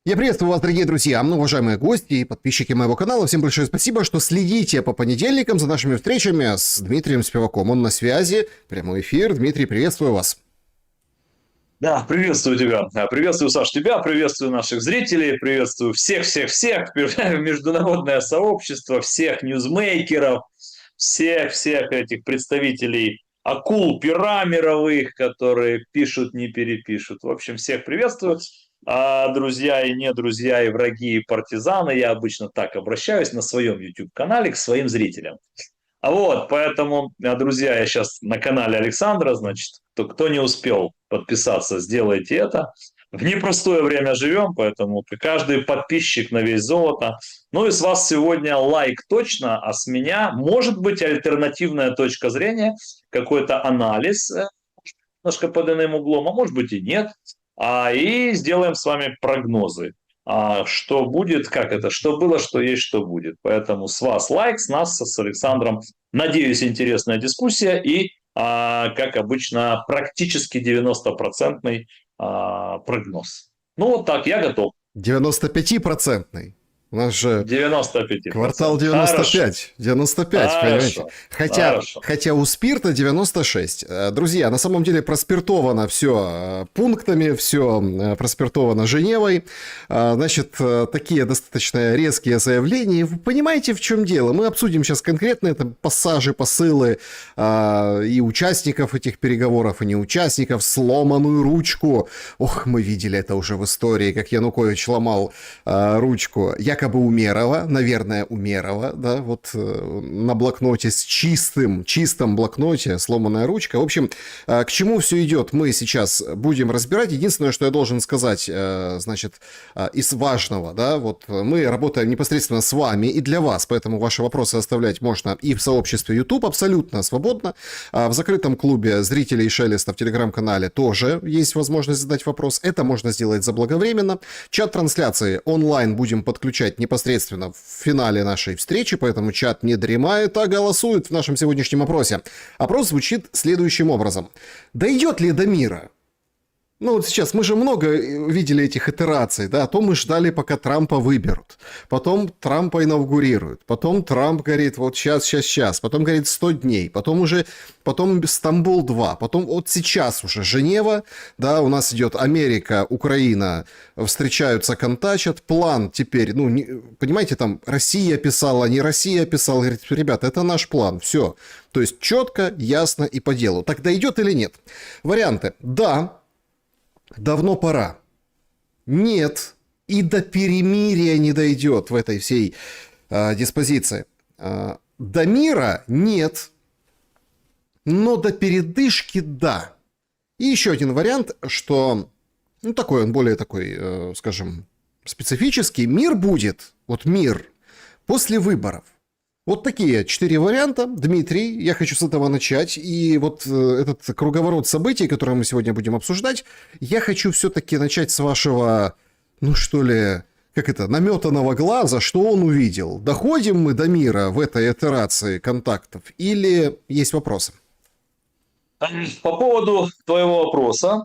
Я приветствую вас, дорогие друзья, уважаемые гости и подписчики моего канала. Всем большое спасибо, что следите по понедельникам за нашими встречами с Дмитрием Спиваком. Он на связи, прямой эфир. Дмитрий, приветствую вас. Да, приветствую тебя. Приветствую, Саш, тебя, приветствую наших зрителей, приветствую всех-всех-всех, международное сообщество, всех ньюзмейкеров, всех этих представителей акул пера мировых, которые пишут, не перепишут. В общем, всех приветствую. Друзья и не друзья, и враги, и партизаны, я обычно так обращаюсь на своем YouTube-канале к своим зрителям. Поэтому, друзья, я сейчас на канале Александра, значит, кто не успел подписаться, сделайте это. В непростое время живем, поэтому каждый подписчик на весь золото. Ну и с вас сегодня лайк точно, а с меня может быть альтернативная точка зрения, какой-то анализ, немножко под иным углом, а может быть и нет. И сделаем с вами прогнозы. Что будет, как это, что было, что есть, что будет. Поэтому с вас лайк, с нас, с Александром, надеюсь, интересная дискуссия и, как обычно, практически 90% прогноз. Ну вот так, я готов. 95%. У нас же 95%. квартал Хорошо. 95. 95, понимаете? Хорошо. Хорошо. Хотя у спирта 96. Друзья, на самом деле проспиртовано все пунктами, все проспиртовано Женевой. Значит, такие достаточно резкие заявления. Вы понимаете, в чем дело? Мы обсудим сейчас конкретно это пассажи, посылы и участников этих переговоров, и не участников, сломанную ручку. Ох, мы видели это уже в истории, как Янукович ломал ручку. Якобы Умерова, наверное, Умерова, да, вот на блокноте с чистом блокноте, сломанная ручка. В общем, к чему все идет, мы сейчас будем разбирать. Единственное, что я должен сказать, значит, из важного, да, вот мы работаем непосредственно с вами и для вас, поэтому ваши вопросы оставлять можно и в сообществе YouTube абсолютно свободно. В закрытом клубе зрителей Шелеста в Телеграм-канале тоже есть возможность задать вопрос. Это можно сделать заблаговременно. Чат-трансляции онлайн будем подключать непосредственно в финале нашей встречи, поэтому чат не дремает, а голосует в нашем сегодняшнем опросе. Опрос звучит следующим образом. Дойдет ли до мира? Ну вот сейчас мы же много видели этих итераций, да, то мы ждали, пока Трампа выберут, потом Трампа инаугурируют, потом Трамп говорит, вот сейчас, потом говорит 100 дней, потом Стамбул-2, потом вот сейчас уже Женева, да, у нас идет Америка, Украина, встречаются, контачат, план теперь, ну, понимаете, там Россия писала, не Россия писала, говорит, ребята, это наш план, все, то есть четко, ясно и по делу. Так дойдет или нет? Варианты. Да. Давно пора. Нет. И до перемирия не дойдет в этой всей диспозиции. До мира нет. Но до передышки да. И еще один вариант, что, ну, такой он более такой, скажем, специфический. Мир будет, вот мир, после выборов. Вот такие 4 варианта. Дмитрий, я хочу с этого начать. И вот этот круговорот событий, который мы сегодня будем обсуждать, я хочу все-таки начать с вашего, ну что ли, как это, наметанного глаза, что он увидел. Доходим мы до мира в этой итерации контактов или есть вопросы? По поводу твоего вопроса,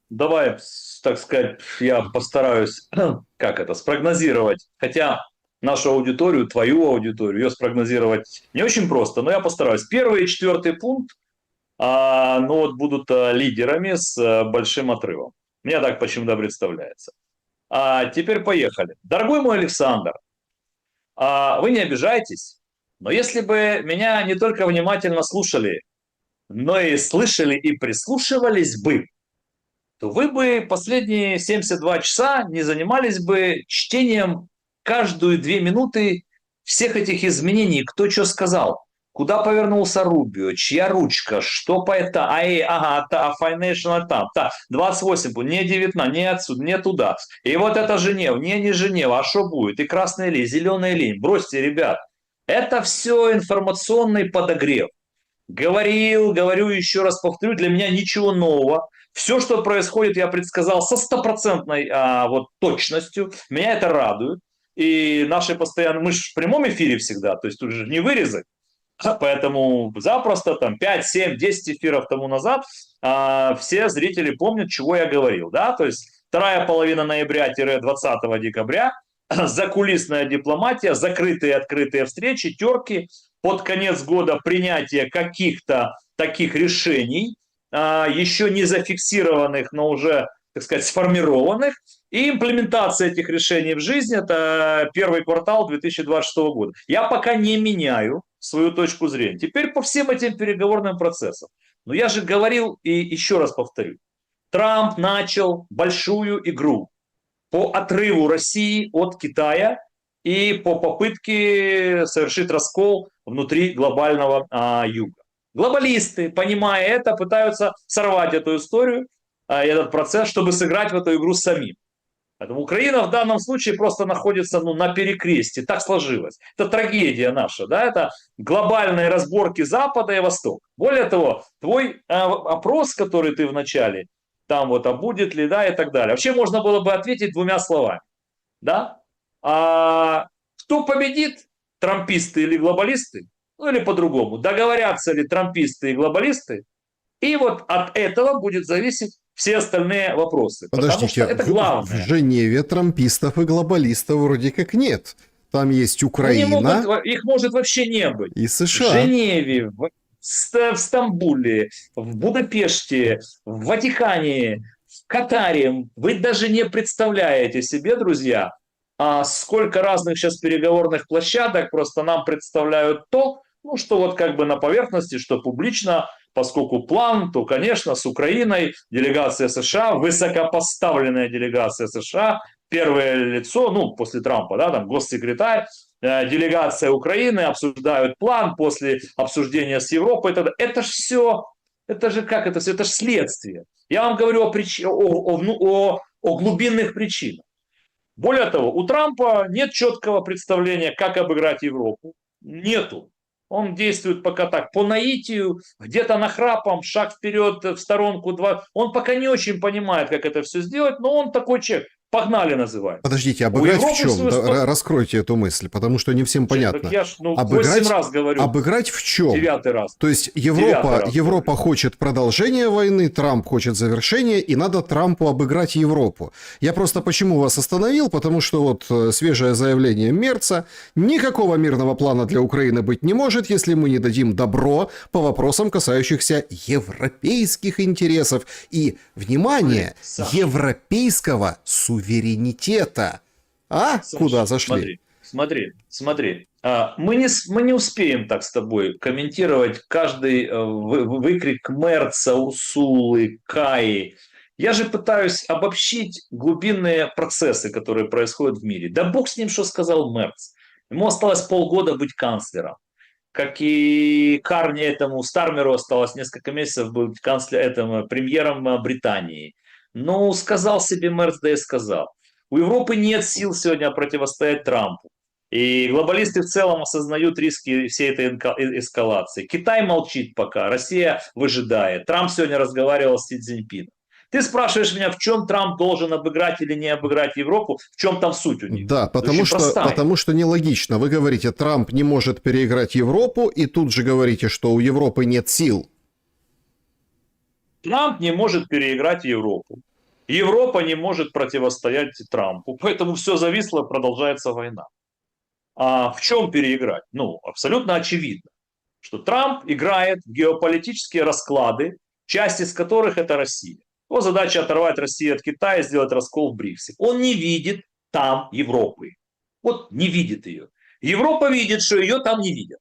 давай, так сказать, я постараюсь, как это, спрогнозировать. Хотя нашу аудиторию, твою аудиторию, ее спрогнозировать не очень просто, но я постараюсь. Первый и четвертый пункт ну, вот будут лидерами с большим отрывом. Мне так почему-то представляется. Теперь поехали. Дорогой мой Александр, вы не обижайтесь, но если бы меня не только внимательно слушали, но и слышали и прислушивались бы, то вы бы последние 72 часа не занимались бы чтением каждую 2 минуты всех этих изменений, кто что сказал. Куда повернулся Рубио, чья ручка, что по это, Financial там, 28, не 19, не отсюда, не туда. И вот это Женева, не Женева, а что будет? И красная линия, зеленая линия. Бросьте, ребят. Это все информационный подогрев. Говорю, еще раз повторю, для меня ничего нового. Все, что происходит, я предсказал со стопроцентной точностью. Меня это радует. И наши постоянно, мы же в прямом эфире всегда, то есть тут же не вырезать. Поэтому запросто там 5, 7, 10 эфиров тому назад все зрители помнят, чего я говорил. Да? То есть вторая половина ноября-20 декабря, закулисная дипломатия, закрытые и открытые встречи, терки, под конец года принятие каких-то таких решений, еще не зафиксированных, но уже, так сказать, сформированных, и имплементация этих решений в жизнь – это первый квартал 2026 года. Я пока не меняю свою точку зрения. Теперь по всем этим переговорным процессам. Но я же говорил, и еще раз повторю, Трамп начал большую игру по отрыву России от Китая и по попытке совершить раскол внутри глобального юга. Глобалисты, понимая это, пытаются сорвать эту историю, этот процесс, чтобы сыграть в эту игру самим. Поэтому Украина в данном случае просто находится на перекрестии. Так сложилось. Это трагедия наша. Да? Это глобальные разборки Запада и Востока. Более того, твой опрос, который ты вначале, там вот, а будет ли, да, и так далее. Вообще можно было бы ответить двумя словами. Да? Кто победит, трамписты или глобалисты? Ну или по-другому, договорятся ли трамписты и глобалисты? И вот от этого будет зависеть все остальные вопросы. Подождите, потому что это главное. В Женеве трампистов и глобалистов вроде как нет. Там есть Украина. Их может вообще не быть. И США. В Женеве, в Стамбуле, в Будапеште, в Ватикане, в Катаре. Вы даже не представляете себе, друзья, сколько разных сейчас переговорных площадок просто нам представляют то, что вот как бы на поверхности, что публично, поскольку план, то, конечно, с Украиной делегация США, высокопоставленная делегация США, первое лицо, после Трампа, да, там госсекретарь, делегация Украины, обсуждают план после обсуждения с Европой. Это же все, это же как это все, это же следствие. Я вам говорю о глубинных причинах. Более того, у Трампа нет четкого представления, как обыграть Европу. Нету. Он действует пока так, по наитию, где-то нахрапом, шаг вперед, в сторонку, два. Он пока не очень понимает, как это все сделать, но он такой человек. Погнали, называем. Подождите, обыграть в чем? Раскройте эту мысль, потому что не всем понятно. Я ж 8 раз говорю. Обыграть в чем? 9 раз. То есть Европа хочет продолжения войны, Трамп хочет завершения, и надо Трампу обыграть Европу. Я просто почему вас остановил? Потому что вот свежее заявление Мерца: никакого мирного плана для Украины быть не может, если мы не дадим добро по вопросам, касающихся европейских интересов и, внимание, европейского суверенитета. Саша, куда зашли? Смотри. Мы не успеем так с тобой комментировать каждый выкрик Мерца, Урсулы, Каи. Я же пытаюсь обобщить глубинные процессы, которые происходят в мире. Да бог с ним, что сказал Мерц. Ему осталось полгода быть канцлером. Как и Стармеру осталось несколько месяцев быть премьером Британии. Ну, сказал себе Мерц, да и сказал. У Европы нет сил сегодня противостоять Трампу. И глобалисты в целом осознают риски всей этой эскалации. Китай молчит пока, Россия выжидает. Трамп сегодня разговаривал с Си Цзиньпином. Ты спрашиваешь меня, в чем Трамп должен обыграть или не обыграть Европу, в чем там суть у них? Да, потому что нелогично. Вы говорите, Трамп не может переиграть Европу, и тут же говорите, что у Европы нет сил. Трамп не может переиграть Европу. Европа не может противостоять Трампу. Поэтому все зависло, продолжается война. А в чем переиграть? Абсолютно очевидно, что Трамп играет в геополитические расклады, часть из которых это Россия. Его задача оторвать Россию от Китая и сделать раскол в БРИКСе. Он не видит там Европы. Вот не видит ее. Европа видит, что ее там не видят.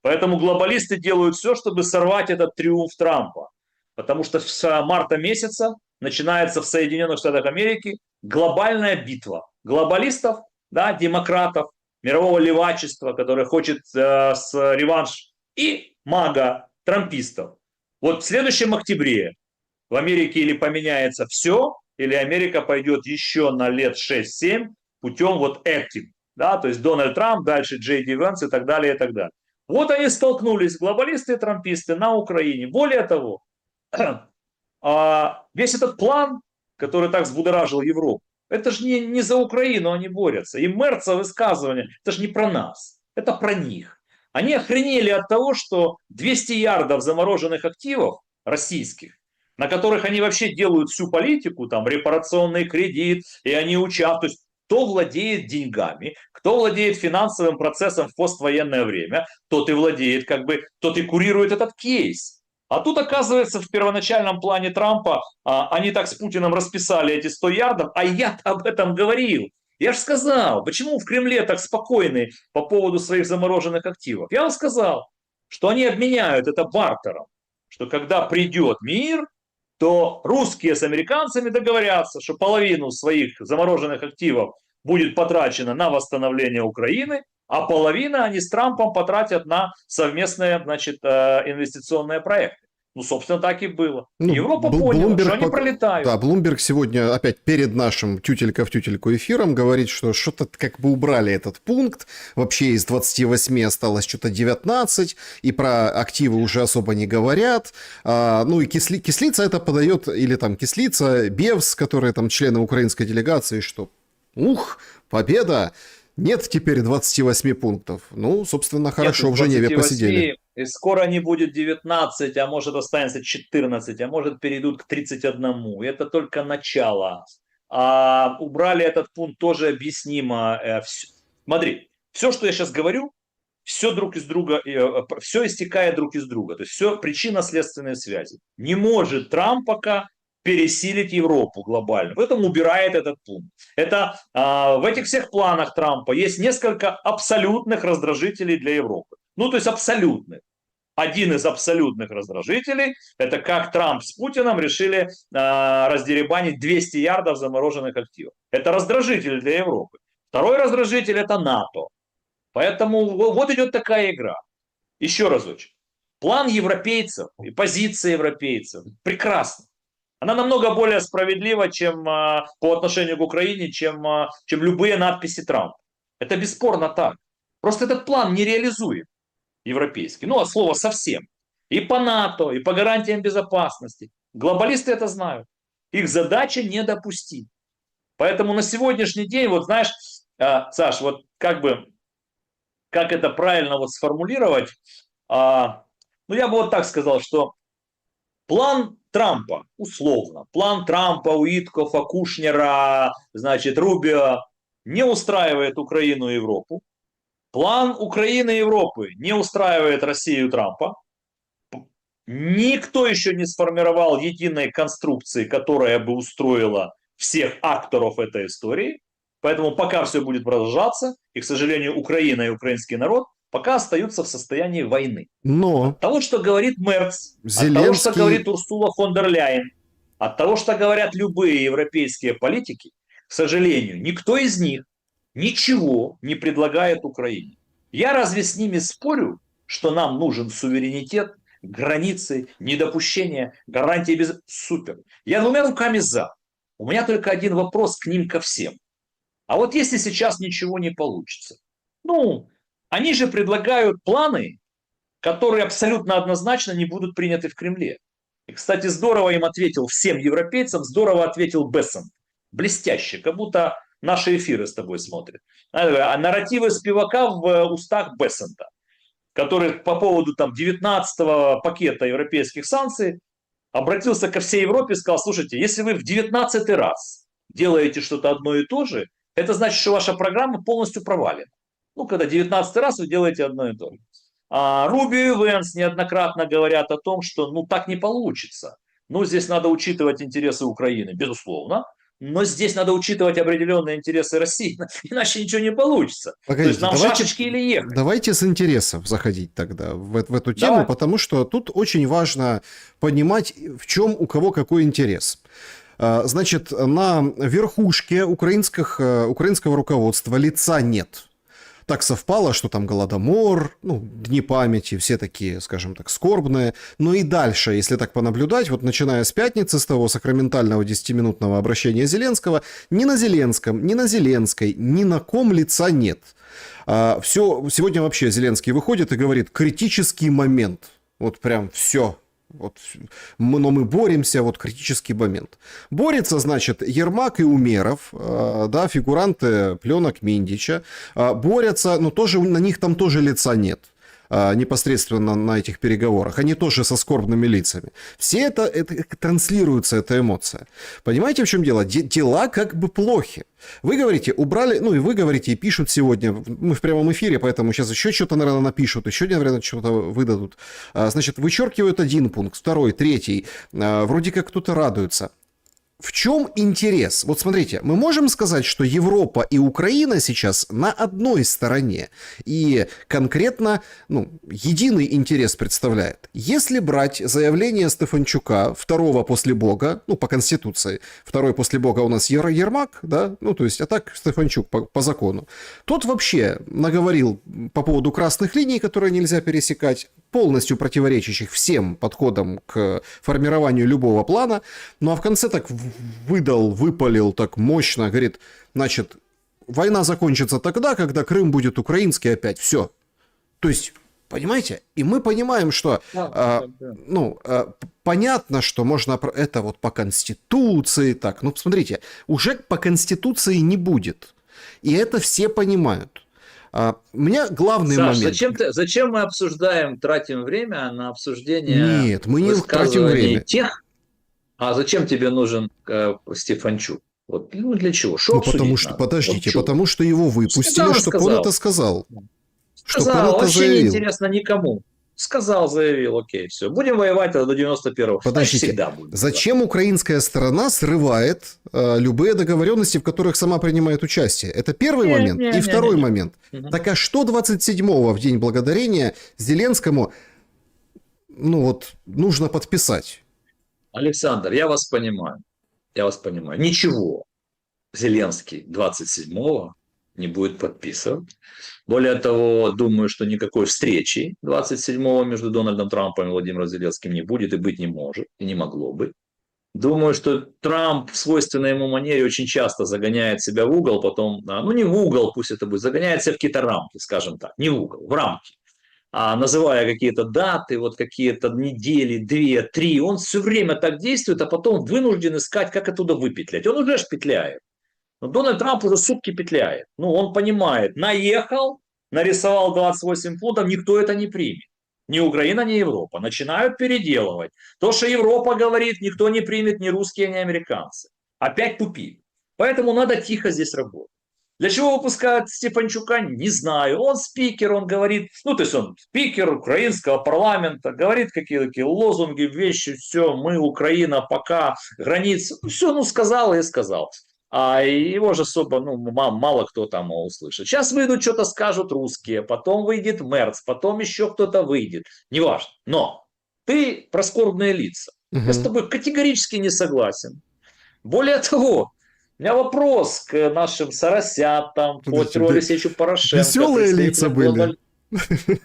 Поэтому глобалисты делают все, чтобы сорвать этот триумф Трампа. Потому что с марта месяца начинается в Соединенных Штатах Америки глобальная битва глобалистов, да, демократов, мирового левачества, которое хочет реванш, и мага, трампистов. Вот в следующем октябре в Америке или поменяется все, или Америка пойдет еще на лет 6-7 путем вот этим. Да, то есть Дональд Трамп, дальше Джей Ди Венс и так далее, и так далее. Вот они столкнулись, глобалисты и трамписты, на Украине. Более того, весь этот план, который так взбудоражил Европу, это же не за Украину они борются. И Мерца высказывание, это же не про нас, это про них. Они охренели от того, что 200 ярдов замороженных активов российских на которых они вообще делают всю политику, там, репарационный кредит, и они участвуют. То есть, кто владеет деньгами, кто владеет финансовым процессом в поствоенное время, тот и владеет, тот и курирует этот кейс. А тут, оказывается, в первоначальном плане Трампа они так с Путиным расписали эти 100 ярдов, а я-то об этом говорил. Я же сказал, почему в Кремле так спокойны по поводу своих замороженных активов. Я вам сказал, что они обменяют это бартером, что когда придет мир, то русские с американцами договорятся, что половину своих замороженных активов будет потрачено на восстановление Украины, а половина они с Трампом потратят на совместные, значит, инвестиционные проекты. Ну, собственно, так и было. Ну, Европа поняла, что они пролетают. Да, Bloomberg сегодня опять перед нашим тютелька в тютельку эфиром говорит, что что-то как бы убрали этот пункт. Вообще из 28 осталось что-то 19, и про активы уже особо не говорят. Ну и Кислица это подает, или там Кислица, Бевс, которые там члены украинской делегации, что победа! Нет теперь 28 пунктов. Ну, собственно, хорошо, в Женеве посидели. И скоро не будет 19, а может останется 14, а может перейдут к 31. И это только начало. Убрали этот пункт тоже объяснимо. Смотри, все, что я сейчас говорю, все друг из друга, все истекает друг из друга. То есть все причинно-следственные связи. Не может Трамп пока пересилить Европу глобально. Поэтому убирает этот пункт. Это в этих всех планах Трампа есть несколько абсолютных раздражителей для Европы. Ну, то есть абсолютных. Один из абсолютных раздражителей – это как Трамп с Путиным решили раздеребанить 200 ярдов замороженных активов. Это раздражитель для Европы. Второй раздражитель – это НАТО. Поэтому вот идет такая игра. Еще разочек. План европейцев и позиция европейцев прекрасна. Она намного более справедлива, чем по отношению к Украине, чем любые надписи Трампа. Это бесспорно так. Просто этот план нереализуем европейский. Ну, от слова совсем. И по НАТО, и по гарантиям безопасности. Глобалисты это знают. Их задача не допустить. Поэтому на сегодняшний день, вот знаешь, Саш, вот как это правильно вот сформулировать, ну, я бы вот так сказал, что план Трампа, условно, план Трампа, Уиткофа, Кушнера, значит, Рубио не устраивает Украину и Европу. План Украины и Европы не устраивает Россию и Трампа. Никто еще не сформировал единой конструкции, которая бы устроила всех акторов этой истории. Поэтому пока все будет продолжаться, и, к сожалению, Украина и украинский народ пока остаются в состоянии войны. Но от того, что говорит Мерц, Зеленский... от того, что говорит Урсула фон дер Ляйен, от того, что говорят любые европейские политики, к сожалению, никто из них ничего не предлагает Украине. Я разве с ними спорю, что нам нужен суверенитет, границы, недопущение, гарантии без... Супер. Я двумя руками за. У меня только один вопрос к ним ко всем. А вот если сейчас ничего не получится? Ну, они же предлагают планы, которые абсолютно однозначно не будут приняты в Кремле. И, кстати, здорово им ответил всем европейцам, здорово ответил Бессент. Блестяще, как будто наши эфиры с тобой смотрят. А нарративы Спивака в устах Бессента, который по поводу там 19-го пакета европейских санкций обратился ко всей Европе и сказал: слушайте, если вы в 19-й раз делаете что-то одно и то же, это значит, что ваша программа полностью провалена. Ну, когда 19-й раз вы делаете одно и то же. Рубио и Венс неоднократно говорят о том, что ну так не получится. Ну, здесь надо учитывать интересы Украины, безусловно. Но здесь надо учитывать определенные интересы России, иначе ничего не получится. Погодите, то есть нам шашечки или ехать. Давайте с интересов заходить тогда в эту тему, Давай. потому что тут очень важно понимать, в чем у кого какой интерес. Значит, на верхушке украинского руководства лица нет. Так совпало, что там Голодомор, Дни памяти, все такие, скажем так, скорбные. Но и дальше, если так понаблюдать, вот начиная с пятницы, с того сакраментального 10-минутного обращения Зеленского, ни на Зеленском, ни на Зеленской, ни на ком лица нет. Сегодня вообще Зеленский выходит и говорит: критический момент. Вот прям все. Но мы боремся, вот критический момент. Борется, значит, Ермак и Умеров, да, фигуранты пленок Миндича, борются, но тоже на них там тоже лица нет. непосредственно на этих переговорах, они тоже со скорбными лицами. Все это транслируется, эта эмоция. Понимаете, в чем дело? Дела как бы плохи. Вы говорите, убрали, ну и вы говорите, и пишут сегодня, мы в прямом эфире, поэтому сейчас еще что-то, наверное, напишут, еще, наверное, что-то выдадут. Значит, вычеркивают один пункт, второй, третий, вроде как кто-то радуется. В чем интерес? Вот смотрите, мы можем сказать, что Европа и Украина сейчас на одной стороне и конкретно, ну, единый интерес представляет. Если брать заявление Стефанчука, второго после Бога, ну, по Конституции, второй после Бога у нас Ермак, да, ну, то есть, а так Стефанчук по закону, тот вообще наговорил по поводу красных линий, которые нельзя пересекать, полностью противоречащих всем подходам к формированию любого плана, ну, а в конце так выпалил так мощно, говорит, значит, война закончится тогда, когда Крым будет украинский опять, все. То есть, понимаете, и мы понимаем, что, понятно, что можно, это вот по Конституции, так, ну, смотрите, уже по Конституции не будет, и это все понимают. У меня главный Саш, момент. зачем мы обсуждаем, тратим время на обсуждение Нет, мы не тратим время. Тех? А зачем тебе нужен Стефанчук? Вот, ну для чего? Ну, потому что, подождите, вот потому что его выпустили, чтобы он это сказал. Сказал, вообще заявил. Не интересно никому. Сказал, заявил, окей, все. Будем воевать до 91-го. Подождите, всегда будем, зачем украинская сторона срывает любые договоренности, в которых сама принимает участие? Это первый момент. И второй момент. Так а что 27-го, в День Благодарения, Зеленскому, ну вот, нужно подписать? Александр, я вас понимаю. Ничего Зеленский 27-го не будет подписывать. Более того, думаю, что никакой встречи 27-го между Дональдом Трампом и Владимиром Зеленским не будет и быть не может, и не могло быть. Думаю, что Трамп в свойственной ему манере очень часто загоняет себя в угол, потом, ну не в угол, пусть это будет, загоняет себя в какие-то рамки, скажем так, не в угол, в рамки. Называя какие-то даты, вот какие-то недели, 2-3, он все время так действует, а потом вынужден искать, как оттуда выпетлять. Он уже петляет. Но Дональд Трамп уже сутки петляет. Ну, он понимает, наехал, нарисовал 28 пунктов, никто это не примет. Ни Украина, ни Европа. Начинают переделывать. То, что Европа говорит, никто не примет, ни русские, ни американцы. Опять тупик. Поэтому надо тихо здесь работать. Для чего выпускают Стефанчука, не знаю. Он спикер, он говорит, ну, то есть он спикер украинского парламента, говорит какие-то такие лозунги, вещи, все, мы, Украина, пока, границы. Все, ну, сказал и сказал. А его же особо, ну, мало кто там услышит. Сейчас выйдут, что-то скажут русские, потом выйдет Мерц, потом еще кто-то выйдет. Неважно. Но ты прискорбные лица. Я с тобой категорически не согласен. Более того, у меня вопрос к нашим соросятам, Петру Алексеевичу Порошенко. Веселые лица были.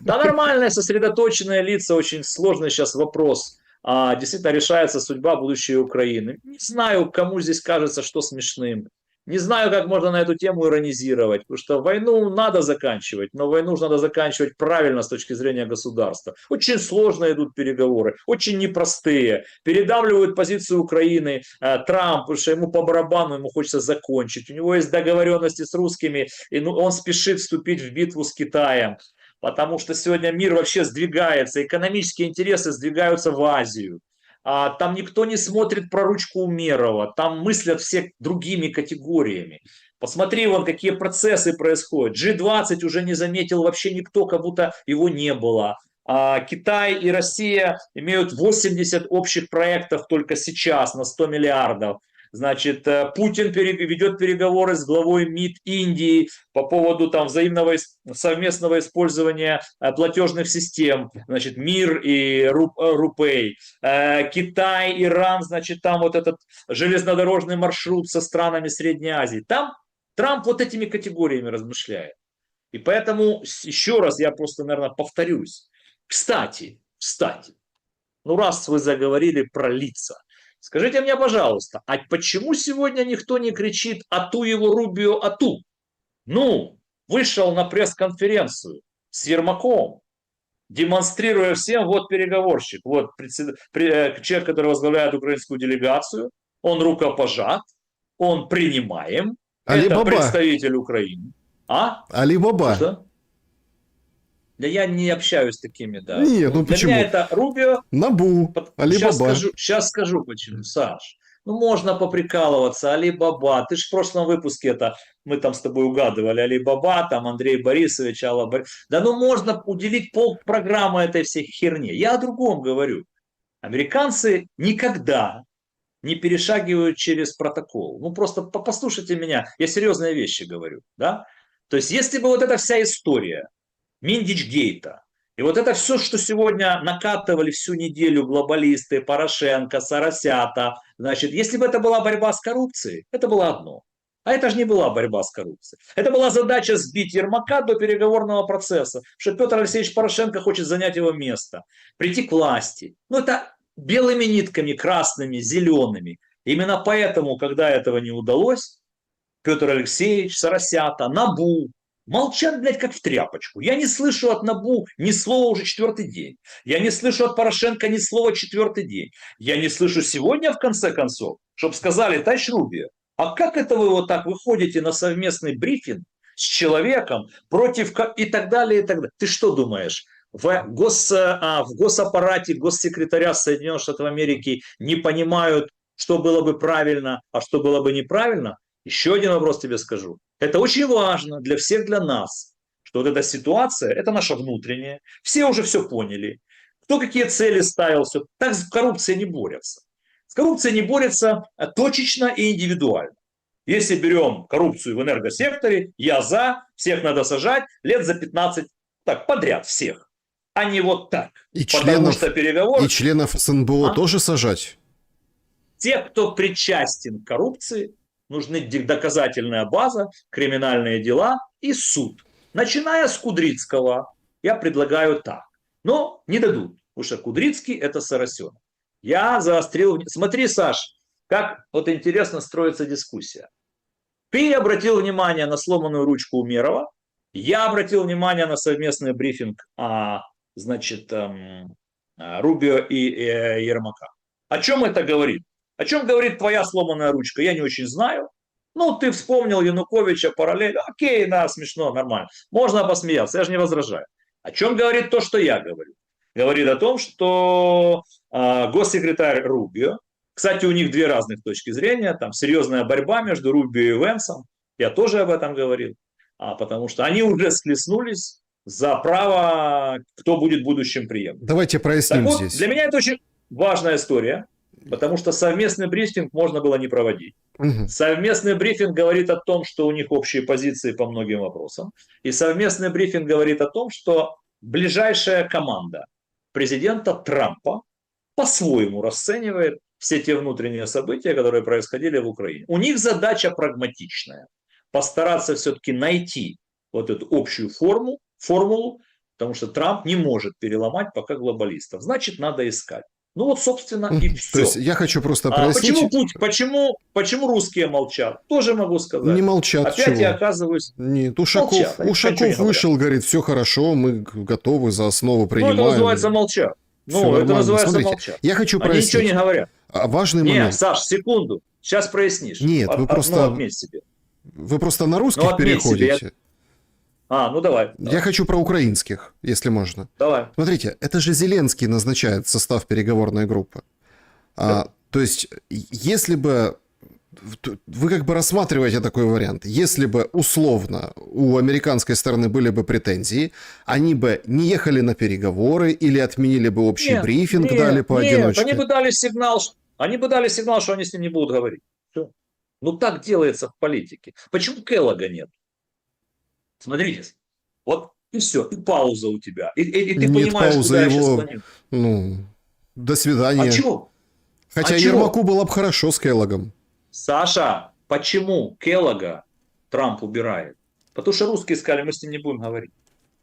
Да, нормальные, сосредоточенные лица. Очень сложный сейчас вопрос. Действительно решается судьба будущей Украины. Не знаю, кому здесь кажется, что смешным. Не знаю, как можно на эту тему иронизировать, потому что войну надо заканчивать, но войну надо заканчивать правильно с точки зрения государства. Очень сложно идут переговоры, очень непростые. Передавливают позицию Украины Трамп, потому что ему по барабану, ему хочется закончить. У него есть договоренности с русскими, и он спешит вступить в битву с Китаем. Потому что сегодня мир вообще сдвигается, экономические интересы сдвигаются в Азию. Там никто не смотрит про ручку Умерова, там мыслят все другими категориями. Посмотри, вон какие процессы происходят. G20 уже не заметил вообще никто, как будто его не было. Китай и Россия имеют 80 общих проектов только сейчас на 100 миллиардов. Значит, Путин ведет переговоры с главой МИД Индии по поводу там взаимного совместного использования платежных систем, значит, МИР и Рупей. Китай, Иран, значит, там вот этот железнодорожный маршрут со странами Средней Азии. Там Трамп вот этими категориями размышляет. И поэтому, еще раз, я просто, наверное, повторюсь. Кстати, ну раз вы заговорили про лица, скажите мне, пожалуйста, а почему сегодня никто не кричит «Ату его Рубио, ату»? Ну, вышел на пресс-конференцию с Ермаком, демонстрируя всем, вот переговорщик, вот человек, который возглавляет украинскую делегацию, он рукопожат, он принимаем, это представитель Украины. Али Баба. Да я не общаюсь с такими, да. Не, ну Для почему? меня это Рубио. Набу, Алибаба. Сейчас скажу почему, Саш. Ну, можно поприкалываться, Алибаба. Ты же в прошлом выпуске это, мы там с тобой угадывали, Алибаба, там Андрей Борисович, Алла Борисович. Да ну можно уделить полпрограммы этой всей херне. Я о другом говорю. Американцы никогда не перешагивают через протокол. Ну, просто послушайте меня, я серьезные вещи говорю, да? То есть, если бы вот эта вся история Миндичгейта, и вот это все, что сегодня накатывали всю неделю глобалисты, Порошенко, Соросята, значит, если бы это была борьба с коррупцией, это было одно. А это же не была борьба с коррупцией. Это была задача сбить Ермака до переговорного процесса, что Петр Алексеевич Порошенко хочет занять его место, прийти к власти. Ну, это белыми нитками, красными, зелеными. Именно поэтому, когда этого не удалось, Петр Алексеевич, Соросята, Набу молчат, блядь, как в тряпочку. Я не слышу от Набу ни слова уже 4-й день. Я не слышу от Порошенко ни слова 4-й день. Я не слышу сегодня, в конце концов, чтобы сказали: товарищ Рубио, а как это вы вот так выходите на совместный брифинг с человеком против и так далее, и так далее. Ты что думаешь? В госаппарате госсекретаря Соединенных Штатов Америки не понимают, что было бы правильно, а что было бы неправильно? Еще один вопрос тебе скажу. Это очень важно для всех, для нас, что вот эта ситуация, это наша внутренняя. Все уже все поняли. Кто какие цели ставил, все. Так с коррупцией не борются. С коррупцией не борются точечно и индивидуально. Если берем коррупцию в энергосекторе, я за, всех надо сажать лет за 15, так, подряд всех. А не вот так. И Потому что переговоры... И членов СНБО тоже сажать? Те, кто причастен к коррупции, нужны доказательная база, криминальные дела и суд. Начиная с Кудрицкого, я предлагаю так. Но не дадут, потому что Кудрицкий – это Соросенок. Я заострил... Смотри, Саш, как вот интересно строится дискуссия. Ты обратил внимание на сломанную ручку Умерова, я обратил внимание на совместный брифинг Рубио и Ермака. О чем это говорит? О чем говорит твоя сломанная ручка, я не очень знаю. Ну, ты вспомнил Януковича параллельно. Окей, да, смешно, нормально. Можно посмеяться, я же не возражаю. О чем говорит то, что я говорю? Говорит о том, что госсекретарь Рубио, кстати, у них две разных точки зрения, там серьезная борьба между Рубио и Венсом, я тоже об этом говорил, потому что они уже схлестнулись за право, кто будет будущим преемником. Давайте проясним так вот, здесь. Для меня это очень важная история, потому что совместный брифинг можно было не проводить. Угу. Совместный брифинг говорит о том, что у них общие позиции по многим вопросам. И совместный брифинг говорит о том, что ближайшая команда президента Трампа по-своему расценивает все те внутренние события, которые происходили в Украине. У них задача прагматичная. Постараться все-таки найти вот эту общую формулу, потому что Трамп не может переломать пока глобалистов. Значит, надо искать. Ну вот, собственно, и все. То есть я хочу просто прояснить... Почему русские молчат? Тоже могу сказать. Не молчат. Опять чего? я оказываюсь... Нет, Ушаков вышел, говорит, все хорошо, мы готовы за основу принимаем. Ну, это называется молчат. Это называется молчат. Я хочу прояснить. Они ничего не говорят. Важный момент. Нет, Саш, секунду. Сейчас прояснишь. Нет, вы просто... отметь себе. Вы просто на русских переходите. Ну давай. Я хочу про украинских, если можно. Давай. Смотрите, это же Зеленский назначает состав переговорной группы. То есть, если бы... Вы как бы рассматриваете такой вариант. Если бы, условно, у американской стороны были бы претензии, они бы не ехали на переговоры или отменили бы общий брифинг, дали поодиночке. Они бы дали сигнал, что они с ним не будут говорить. Все. Ну так делается в политике. Почему Келлога нет? Смотрите, вот и все, и пауза у тебя. И ты нет понимаешь, паузы, куда его... я сейчас планирую. Ну, до свидания. А чего? Хотя Ермаку было бы хорошо с Келлогом. Саша, почему Келлога Трамп убирает? Потому что русские сказали, мы с ним не будем говорить.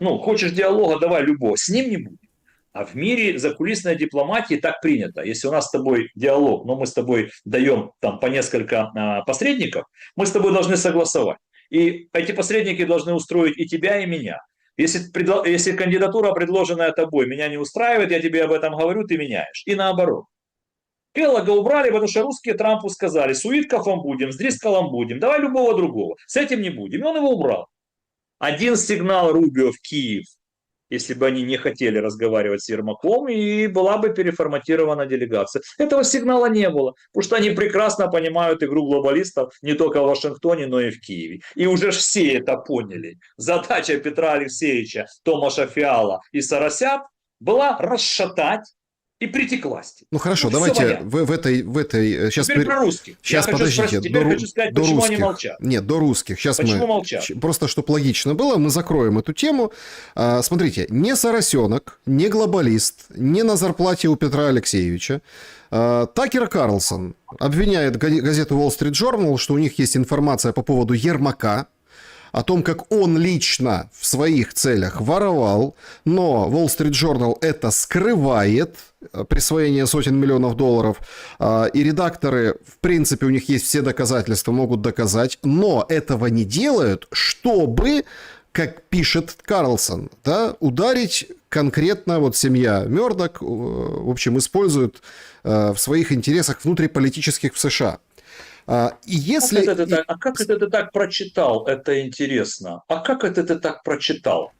Ну, хочешь диалога, давай любого, с ним не будем. А в мире закулисной дипломатии так принято. Если у нас с тобой диалог, но мы с тобой даем там по несколько посредников, мы с тобой должны согласовать. И эти посредники должны устроить и тебя, и меня. Если кандидатура, предложенная тобой, меня не устраивает, я тебе об этом говорю, ты меняешь. И наоборот. Келлога убрали, потому что русские Трампу сказали, с Уиткофом будем, с Дрискалом будем, давай любого другого. С этим не будем. И он его убрал. Один сигнал Рубио в Киев если бы они не хотели разговаривать с Ермаком, и была бы переформатирована делегация. Этого сигнала не было, потому что они прекрасно понимают игру глобалистов не только в Вашингтоне, но и в Киеве. И уже все это поняли. Задача Петра Алексеевича, Томаша Фиала и Соросят была расшатать и прийти к власти. Ну хорошо, Ну, всё давайте понятно. в этой сейчас Теперь про русских. сейчас Я хочу подождите, спросить, теперь хочу сказать, до почему они русских. молчат. Нет, до русских. Сейчас Почему мы молчат? просто чтобы логично было, мы закроем эту тему. Смотрите, не Соросенок, не глобалист, не на зарплате у Петра Алексеевича. Такер Карлсон обвиняет газету Wall Street Journal, что у них есть информация по поводу Ермака, о том, как он лично в своих целях воровал, но Wall Street Journal это скрывает, присвоение сотен миллионов долларов, и редакторы, в принципе, у них есть все доказательства, могут доказать, но этого не делают, чтобы, как пишет Карлсон, да, ударить конкретно вот семья Мёрдок, в общем, используют в своих интересах внутриполитических в США. И если... Как это ты так прочитал? Это интересно. А как это ты так прочитал?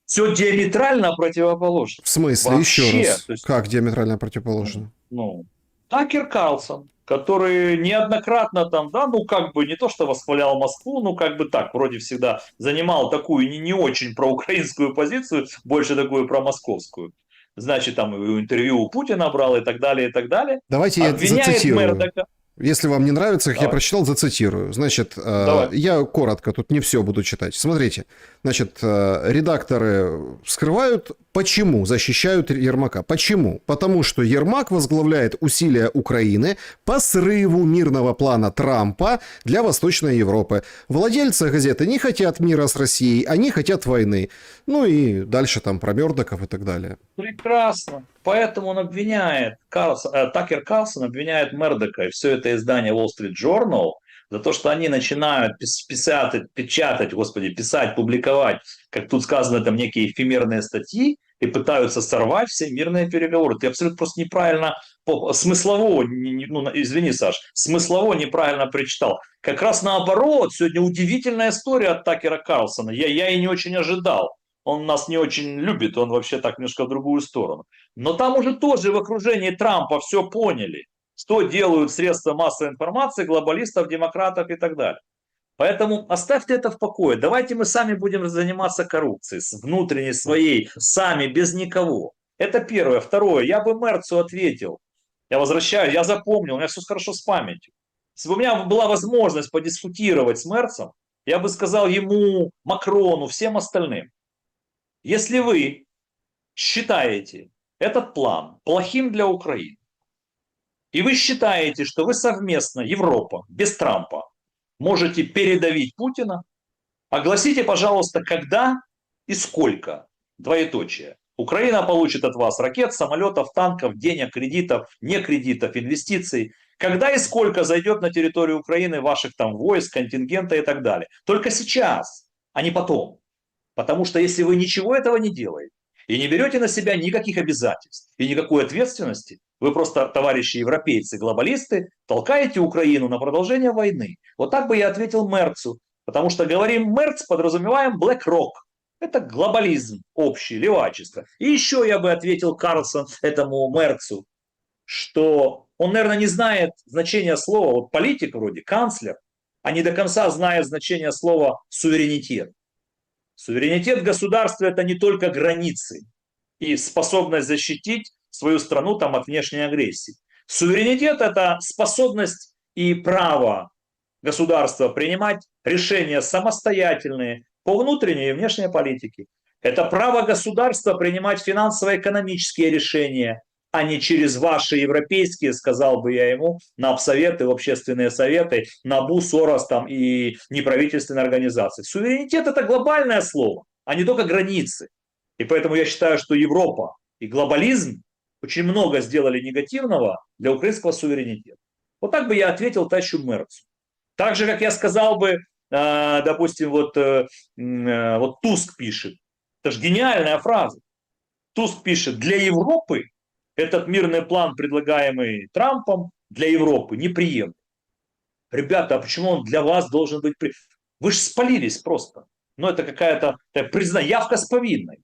Все диаметрально противоположно. В смысле? Вообще, Еще раз. то есть, Как диаметрально противоположно? ну, Такер Карлсон, который неоднократно там, да, ну как бы не то, что восхвалял Москву, ну как бы так, вроде всегда занимал такую не очень проукраинскую позицию, больше такую промосковскую. Значит, там и интервью у Путина брал и так далее, и так далее. Давайте я Обвиняет зацитирую. Мердока. Если вам не нравится, как я Давай. прочитал, зацитирую. Значит, Давай. я коротко, тут не все буду читать. Смотрите, значит, редакторы скрывают, почему защищают Ермака. Почему? Потому что Ермак возглавляет усилия Украины по срыву мирного плана Трампа для Восточной Европы. Владельцы газеты не хотят мира с Россией, они хотят войны. Ну и дальше там про Мёрдоков и так далее. Прекрасно. Поэтому он обвиняет, Такер Карлсон обвиняет Мердока и все это издание Wall Street Journal за то, что они начинают писать, публиковать, как тут сказано, там некие эфемерные статьи и пытаются сорвать все мирные переговоры. Ты абсолютно просто неправильно, смыслово, ну, извини, Саш, смыслово неправильно прочитал. Как раз наоборот, сегодня удивительная история от Такера Карлсона. Я и не очень ожидал. Он нас не очень любит, он вообще так немножко в другую сторону. Но там уже тоже в окружении Трампа все поняли, что делают средства массовой информации, глобалистов, демократов и так далее. Поэтому оставьте это в покое. Давайте мы сами будем заниматься коррупцией, с внутренней своей, сами, без никого. Это первое. Второе. Я бы Мерцу ответил. Я возвращаюсь, я запомнил, у меня все хорошо с памятью. Если бы у меня была возможность подискутировать с Мерцем, я бы сказал ему, Макрону, всем остальным. Если вы считаете этот план плохим для Украины, и вы считаете, что вы совместно, Европа, без Трампа, можете передавить Путина, огласите, пожалуйста, когда и сколько, двоеточие. Украина получит от вас ракет, самолетов, танков, денег, кредитов, не кредитов, инвестиций. Когда и сколько зайдет на территорию Украины ваших там войск, контингента и так далее. Только сейчас, а не потом. Потому что если вы ничего этого не делаете и не берете на себя никаких обязательств и никакой ответственности, вы просто, товарищи европейцы, глобалисты, толкаете Украину на продолжение войны. Вот так бы я ответил Мерцу. Потому что говорим Мерц, подразумеваем BlackRock. Это глобализм общий, левачество. И еще я бы ответил Карлсон этому Мерцу, что он, наверное, не знает значения слова, вот политик вроде, канцлер, а не до конца знает значение слова суверенитет. Суверенитет государства – это не только границы и способность защитить свою страну там, от внешней агрессии. Суверенитет – это способность и право государства принимать решения самостоятельные по внутренней и внешней политике. Это право государства принимать финансово-экономические решения, а не через ваши европейские, сказал бы я ему, НАП-советы, общественные советы, НАБУ, Сорос там, и неправительственные организации. Суверенитет – это глобальное слово, а не только границы. И поэтому я считаю, что Европа и глобализм очень много сделали негативного для украинского суверенитета. Вот так бы я ответил товарищу Мерцу. Так же, как я сказал бы, допустим, вот Туск пишет. Это же гениальная фраза. Туск пишет, для Европы этот мирный план, предлагаемый Трампом, для Европы неприемлем. Ребята, а почему он для вас должен быть... Вы же спалились просто. Ну, это какая-то явка с повинной.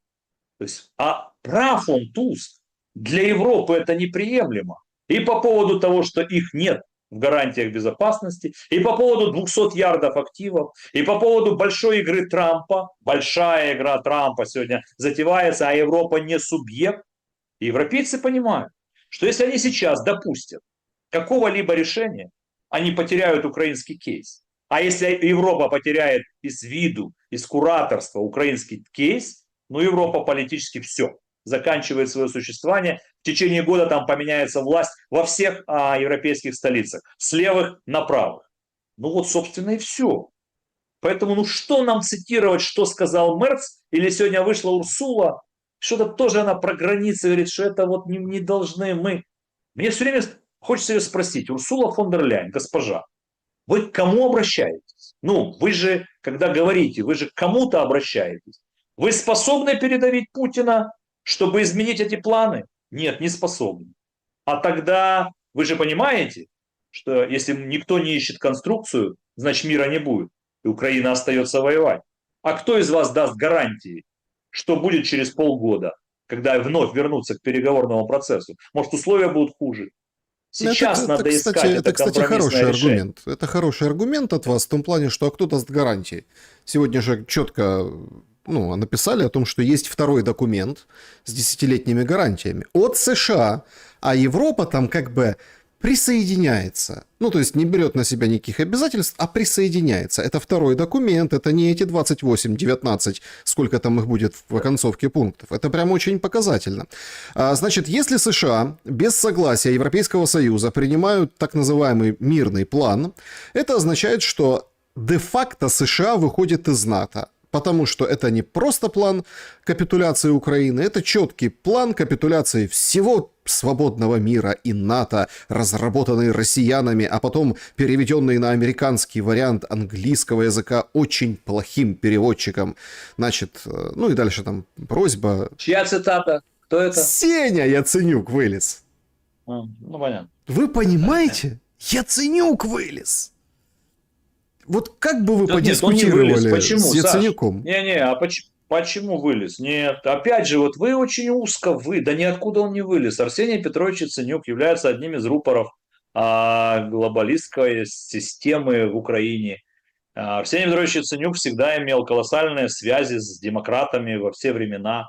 То есть, а прав он Туск. Для Европы это неприемлемо. И по поводу того, что их нет в гарантиях безопасности, и по поводу 200 ярдов активов, и по поводу большой игры Трампа. Большая игра Трампа сегодня затевается, а Европа не субъект. И европейцы понимают, что если они сейчас допустят какого-либо решения, они потеряют украинский кейс. А если Европа потеряет из виду, из кураторства украинский кейс, ну Европа политически все, заканчивает свое существование. В течение года там поменяется власть во всех европейских столицах, с левых на правых. Ну вот, собственно, и все. Поэтому, ну что нам цитировать, что сказал Мерц, или сегодня вышла Урсула, что-то тоже она про границы говорит, что это вот не должны мы. Мне все время хочется ее спросить, Урсула фон дер Ляйен, госпожа, вы к кому обращаетесь? Ну, вы же, когда говорите, вы же к кому-то обращаетесь. Вы способны передавить Путина, чтобы изменить эти планы? Нет, не способны. А тогда вы же понимаете, что если никто не ищет конструкцию, значит мира не будет, и Украина остается воевать. А кто из вас даст гарантии, что будет через полгода, когда вновь вернуться к переговорному процессу? Может, условия будут хуже? Сейчас надо искать это кстати, компромиссное хороший решение. аргумент. Это хороший аргумент от вас в том плане, что кто даст гарантии. Сегодня же четко написали о том, что есть второй документ с 10-летними гарантиями от США, а Европа там как бы присоединяется. Ну, то есть не берет на себя никаких обязательств, а присоединяется. Это второй документ, это не эти 28, 19, сколько там их будет в оконцовке пунктов. Это прям очень показательно. Значит, если США без согласия Европейского Союза принимают так называемый мирный план, это означает, что де-факто США выходит из НАТО. Потому что это не просто план капитуляции Украины, это четкий план капитуляции всего свободного мира и НАТО, разработанный россиянами, а потом переведенный на американский вариант английского языка очень плохим переводчиком. Значит, ну и дальше там просьба. Чья цитата? Кто это? Сеня Яценюк вылез. Ну, понятно. Вы понимаете? Яценюк вылез. Вот как бы вы подискутировали с Яценюком? Не-не, почему вылез? Нет, опять же, вот вы очень узко, да ниоткуда он не вылез. Арсений Петрович Яценюк является одним из рупоров глобалистской системы в Украине. Арсений Петрович Яценюк всегда имел колоссальные связи с демократами во все времена.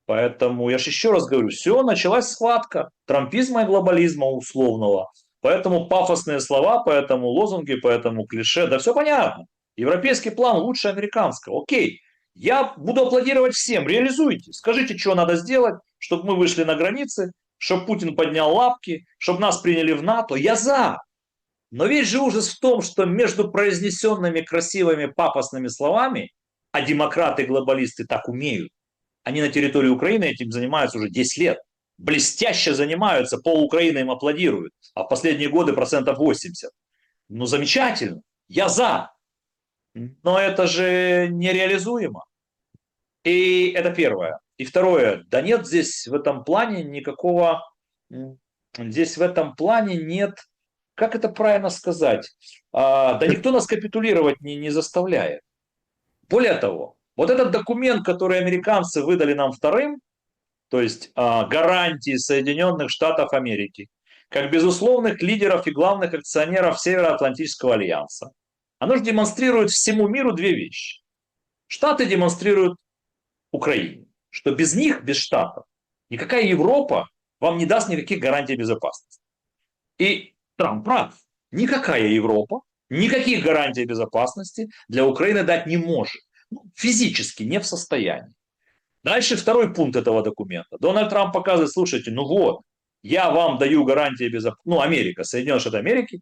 Поэтому, я же еще раз говорю, все, началась схватка трампизма и глобализма условного. Поэтому пафосные слова, поэтому лозунги, поэтому клише, да все понятно. Европейский план лучше американского. Окей, я буду аплодировать всем, реализуйте. Скажите, что надо сделать, чтобы мы вышли на границы, чтобы Путин поднял лапки, чтобы нас приняли в НАТО. Я за. Но весь же ужас в том, что между произнесенными красивыми пафосными словами, а демократы-глобалисты так умеют, они на территории Украины этим занимаются уже 10 лет. Блестяще занимаются, пол Украины им аплодируют, а в последние годы 80%. Ну, замечательно, я за. Но это же нереализуемо. И это первое. И второе, да нет здесь в этом плане никакого, здесь в этом плане нет, как это правильно сказать, да никто нас капитулировать не заставляет. Более того, вот этот документ, который американцы выдали нам вторым, то есть гарантии Соединенных Штатов Америки, как безусловных лидеров и главных акционеров Североатлантического альянса. Оно же демонстрирует всему миру две вещи. Штаты демонстрируют Украине, что без них, без Штатов, никакая Европа вам не даст никаких гарантий безопасности. И Трамп прав. Никакая Европа никаких гарантий безопасности для Украины дать не может. Физически не в состоянии. Дальше второй пункт этого документа. Дональд Трамп показывает, слушайте, ну вот, я вам даю гарантии безопасности, Америка, Соединенные Штаты Америки,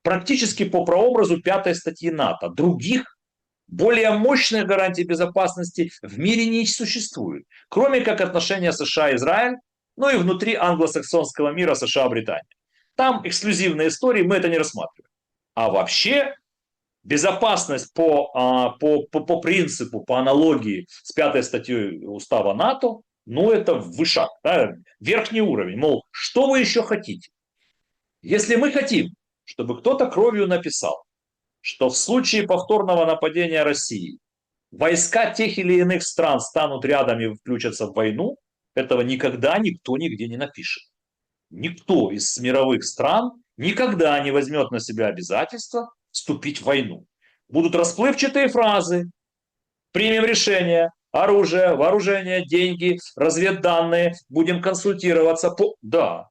практически по прообразу 5 статьи НАТО. Других, более мощных гарантий безопасности в мире не существует. Кроме как отношения США-Израиль, ну и внутри англосаксонского мира США-Британия. Там эксклюзивные истории, мы это не рассматриваем. А вообще безопасность по принципу, по аналогии с 5 статьей устава НАТО, ну это вышаг, да, верхний уровень. Мол, что вы еще хотите? Если мы хотим, чтобы кто-то кровью написал, что в случае повторного нападения России войска тех или иных стран станут рядом и включатся в войну, этого никогда никто нигде не напишет. Никто из мировых стран никогда не возьмет на себя обязательство вступить в войну. Будут расплывчатые фразы: примем решение, оружие, вооружение, деньги, разведданные, будем консультироваться. Да.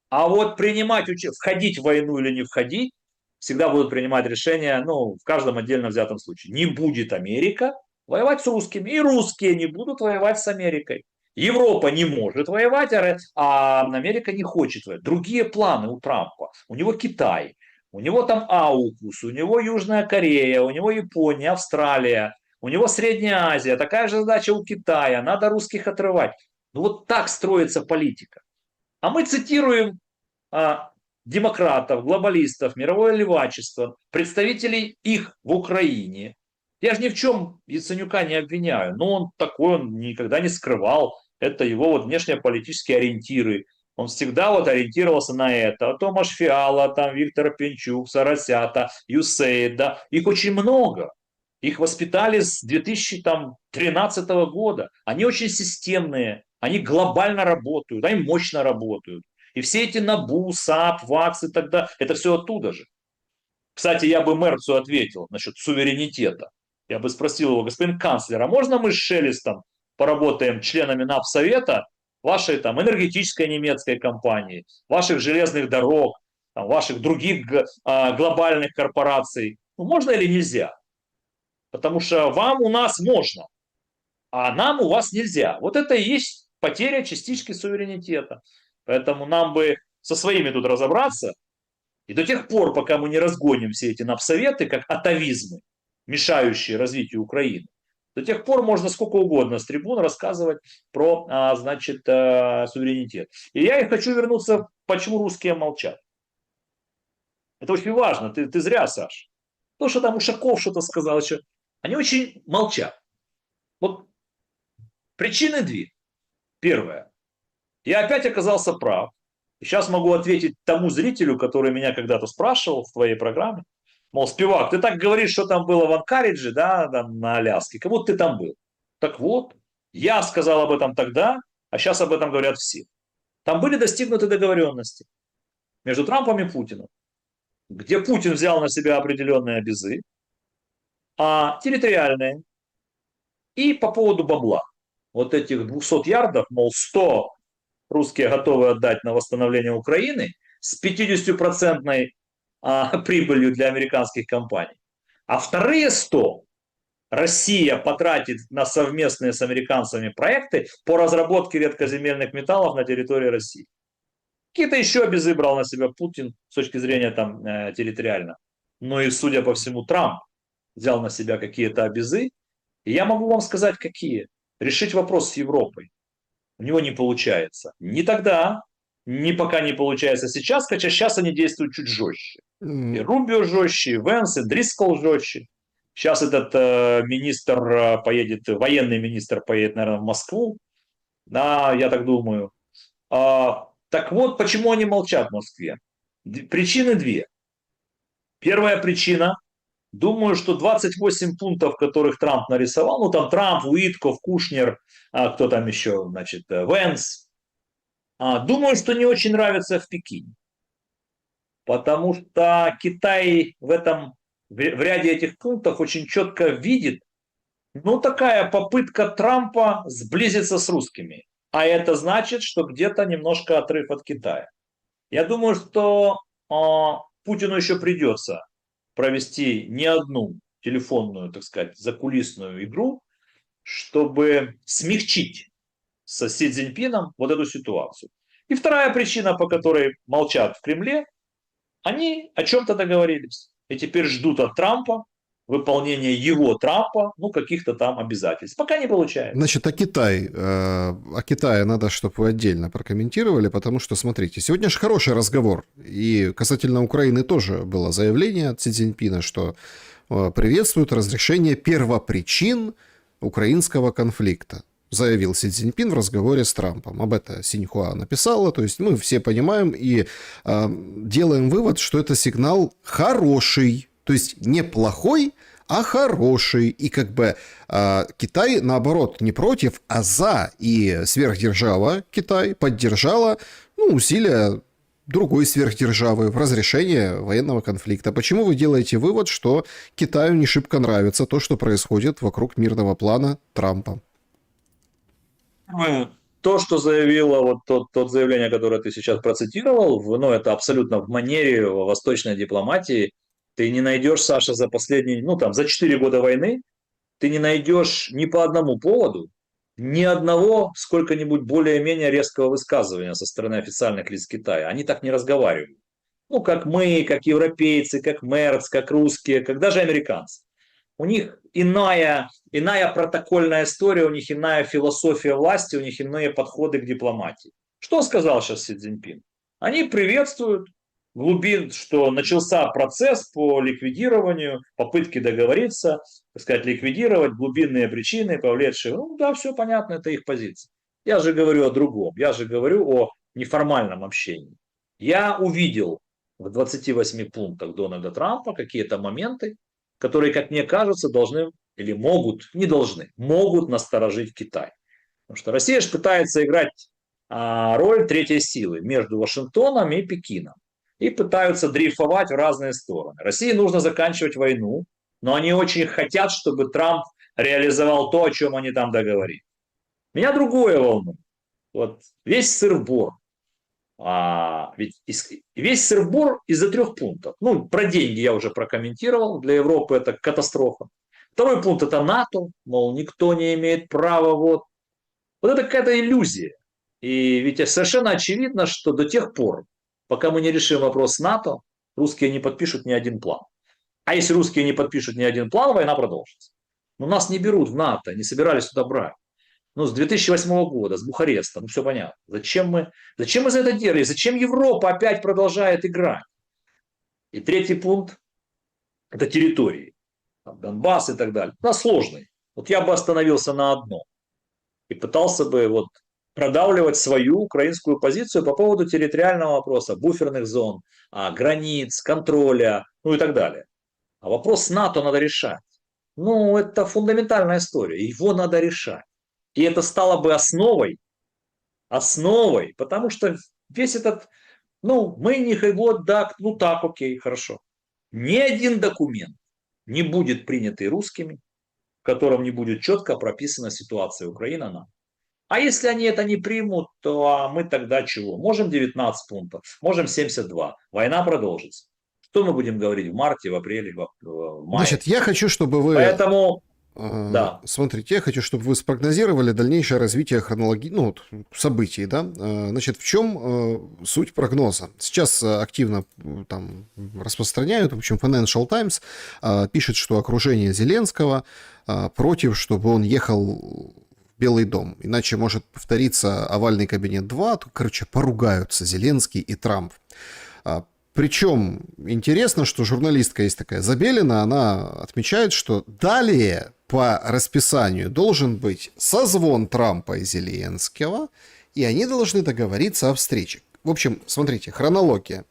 А вот входить в войну или не входить, всегда будут принимать решения, ну, в каждом отдельно взятом случае. Не будет Америка воевать с русскими, и русские не будут воевать с Америкой. Европа не может воевать, а Америка не хочет воевать. Другие планы у Трампа. У него Китай, у него там Аукус, у него Южная Корея, у него Япония, Австралия, у него Средняя Азия. Такая же задача у Китая. Надо русских отрывать. Ну вот так строится политика. А мы цитируем демократов, глобалистов, мировое левачество, представителей их в Украине. Я же ни в чем Яценюка не обвиняю, но он такой, он никогда не скрывал. Это его вот внешнеполитические ориентиры. Он всегда вот ориентировался на это. Томаш Фиала, там Виктор Пинчук, Соросята, Юсейда. Их очень много. Их воспитали с 2013 года. Они очень системные, они глобально работают, они мощно работают. И все эти НАБУ, САП, ВАКС и так далее, это все оттуда же. Кстати, я бы Мерцу ответил насчет суверенитета. Я бы спросил его: господин канцлер, а можно мы с Шелестом поработаем членами Напсовета вашей там энергетической немецкой компании, ваших железных дорог, там, ваших других глобальных корпораций? Ну, можно или нельзя? Потому что вам у нас можно, а нам у вас нельзя. Вот это и есть потеря частички суверенитета. Поэтому нам бы со своими тут разобраться. И до тех пор, пока мы не разгоним все эти напсоветы, как атовизмы, мешающие развитию Украины, до тех пор можно сколько угодно с трибун рассказывать про, суверенитет. И я и хочу вернуться, почему русские молчат. Это очень важно. Ты зря, Саш. То, что там Ушаков что-то сказал еще, они очень молчат. Вот причины две. Первое. Я опять оказался прав. И сейчас могу ответить тому зрителю, который меня когда-то спрашивал в твоей программе. Мол, Спивак, ты так говоришь, что там было в Анкаридже, да, там на Аляске, как будто ты там был. Так вот, я сказал об этом тогда, а сейчас об этом говорят все. Там были достигнуты договоренности между Трампом и Путиным, где Путин взял на себя определенные обязы, территориальные, и по поводу бабла. Вот этих 200 ярдов, мол, 100 русские готовы отдать на восстановление Украины с 50% прибылью для американских компаний. А вторые 100 Россия потратит на совместные с американцами проекты по разработке редкоземельных металлов на территории России. Какие-то еще обязы брал на себя Путин с точки зрения там, территориально. Но и, судя по всему, Трамп взял на себя какие-то обязы. И я могу вам сказать, какие. Решить вопрос с Европой. У него не получается. Ни тогда, ни пока не получается сейчас, хотя сейчас они действуют чуть жестче. И Рубио жестче, и Венс, и Дрискол жестче. Сейчас этот министр поедет, военный министр поедет, наверное, в Москву. Да, я так думаю. Так вот, почему они молчат в Москве? Причины две. Первая причина. Думаю, что 28 пунктов, которых Трамп нарисовал, ну там Трамп, Уитков, Кушнер, кто там еще, значит, Венс, думаю, что не очень нравится в Пекине. Потому что Китай в ряде этих пунктов очень четко видит, ну такая попытка Трампа сблизиться с русскими. А это значит, что где-то немножко отрыв от Китая. Я думаю, что Путину еще придется провести не одну телефонную, так сказать, закулисную игру, чтобы смягчить со Си Цзиньпином вот эту ситуацию. И вторая причина, по которой молчат в Кремле, они о чем-то договорились. И теперь ждут от Трампа выполнения его Трампа, ну, каких-то там обязательств. Пока не получается. Значит, о Китае надо, чтобы вы отдельно прокомментировали, потому что, смотрите, сегодня же хороший разговор. И касательно Украины тоже было заявление от Си Цзиньпина, что приветствует разрешение первопричин украинского конфликта. Заявил Си Цзиньпин в разговоре с Трампом. Об этом Синьхуа написала. То есть мы все понимаем и делаем вывод, что это сигнал хороший. То есть не плохой, а хороший. И как бы Китай, наоборот, не против, а за. И сверхдержава Китай поддержала усилия другой сверхдержавы в разрешении военного конфликта. Почему вы делаете вывод, что Китаю не шибко нравится то, что происходит вокруг мирного плана Трампа? То, что заявила, вот тот заявление, которое ты сейчас процитировал, это абсолютно в манере восточной дипломатии. Ты не найдешь, Саша, за последние, за 4 года войны, ты не найдешь ни по одному поводу ни одного сколько-нибудь более-менее резкого высказывания со стороны официальных лиц Китая. Они так не разговаривают. Как мы, как европейцы, как Мерц, как русские, как даже американцы. У них иная протокольная история, у них иная философия власти, у них иные подходы к дипломатии. Что сказал сейчас Си Цзиньпин? Они приветствуют что начался процесс по ликвидированию, попытки договориться, так сказать, ликвидировать глубинные причины, повлекшие. Да, все понятно, это их позиция. Я же говорю о другом, я же говорю о неформальном общении. Я увидел в 28 пунктах Дональда Трампа какие-то моменты, которые, как мне кажется, должны или могут, не должны, могут насторожить Китай. Потому что Россия же пытается играть роль третьей силы между Вашингтоном и Пекином. И пытаются дрейфовать в разные стороны. России нужно заканчивать войну, но они очень хотят, чтобы Трамп реализовал то, о чем они там договорились. Меня другое волнует. Весь сыр-бор. Весь сыр-бор из-за 3 пунктов. Про деньги я уже прокомментировал. Для Европы это катастрофа. 2 пункт это НАТО. Мол, никто не имеет права. Вот это какая-то иллюзия. И ведь совершенно очевидно, что до тех пор, пока мы не решим вопрос с НАТО, русские не подпишут ни один план. А если русские не подпишут ни один план, война продолжится. Но нас не берут в НАТО, не собирались туда брать. С 2008 года, с Бухареста, все понятно. Зачем мы за это делаем? Зачем Европа опять продолжает играть? И 3 пункт – это территории. Донбасс и так далее. Сложный. Я бы остановился на одном. И пытался бы продавливать свою украинскую позицию по поводу территориального вопроса, буферных зон, границ, контроля, и так далее. А вопрос с НАТО надо решать. Это фундаментальная история. Его надо решать. И это стало бы основой, потому что весь этот, мы не так, окей, хорошо. Ни один документ не будет принятый русскими, в котором не будет четко прописана ситуация Украины-НАТО. А если они это не примут, то мы тогда чего? Можем 19 пунктов, можем 72. Война продолжится. Что мы будем говорить в марте, в апреле, в мае? Значит, я хочу, чтобы вы... Поэтому, да. Смотрите, я хочу, чтобы вы спрогнозировали дальнейшее развитие событий, да? Значит, в чем суть прогноза? Сейчас активно там распространяют, в общем, Financial Times пишет, что окружение Зеленского против, чтобы он ехал в Белый дом. Иначе может повториться овальный кабинет 2, поругаются Зеленский и Трамп. Причем интересно, что журналистка есть такая Забелина, она отмечает, что далее по расписанию должен быть созвон Трампа и Зеленского, и они должны договориться о встрече. В общем, смотрите, хронология.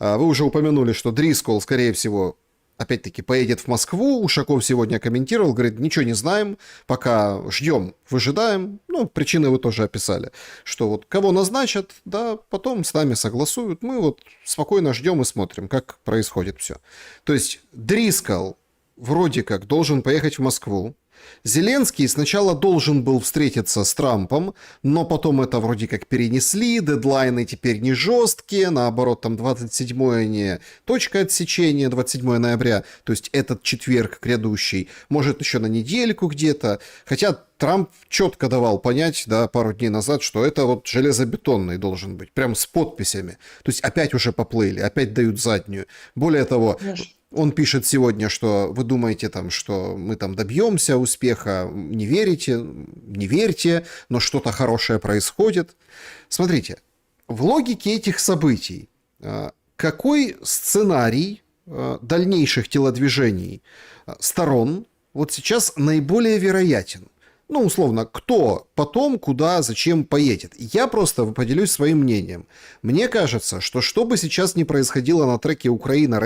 Вы уже упомянули, что Дрискол, скорее всего, опять-таки поедет в Москву. Ушаков сегодня комментировал, говорит, ничего не знаем, пока ждем, выжидаем. Причины вы тоже описали, что кого назначат, да, потом с нами согласуют. Мы спокойно ждем и смотрим, как происходит все. То есть Дрискол вроде как должен поехать в Москву. Зеленский сначала должен был встретиться с Трампом, но потом это вроде как перенесли, дедлайны теперь не жесткие, наоборот, там 27-е не точка отсечения, 27 ноября, то есть этот четверг грядущий, может еще на недельку где-то, хотя Трамп четко давал понять, да, пару дней назад, что это железобетонный должен быть, прям с подписями, то есть опять уже поплыли, опять дают заднюю. Более того, он пишет сегодня, что вы думаете, что мы добьемся успеха, не верьте, но что-то хорошее происходит. Смотрите, в логике этих событий какой сценарий дальнейших телодвижений сторон сейчас наиболее вероятен? Условно, кто потом, куда, зачем поедет. Я просто поделюсь своим мнением. Мне кажется, что бы сейчас ни происходило на треке Украина,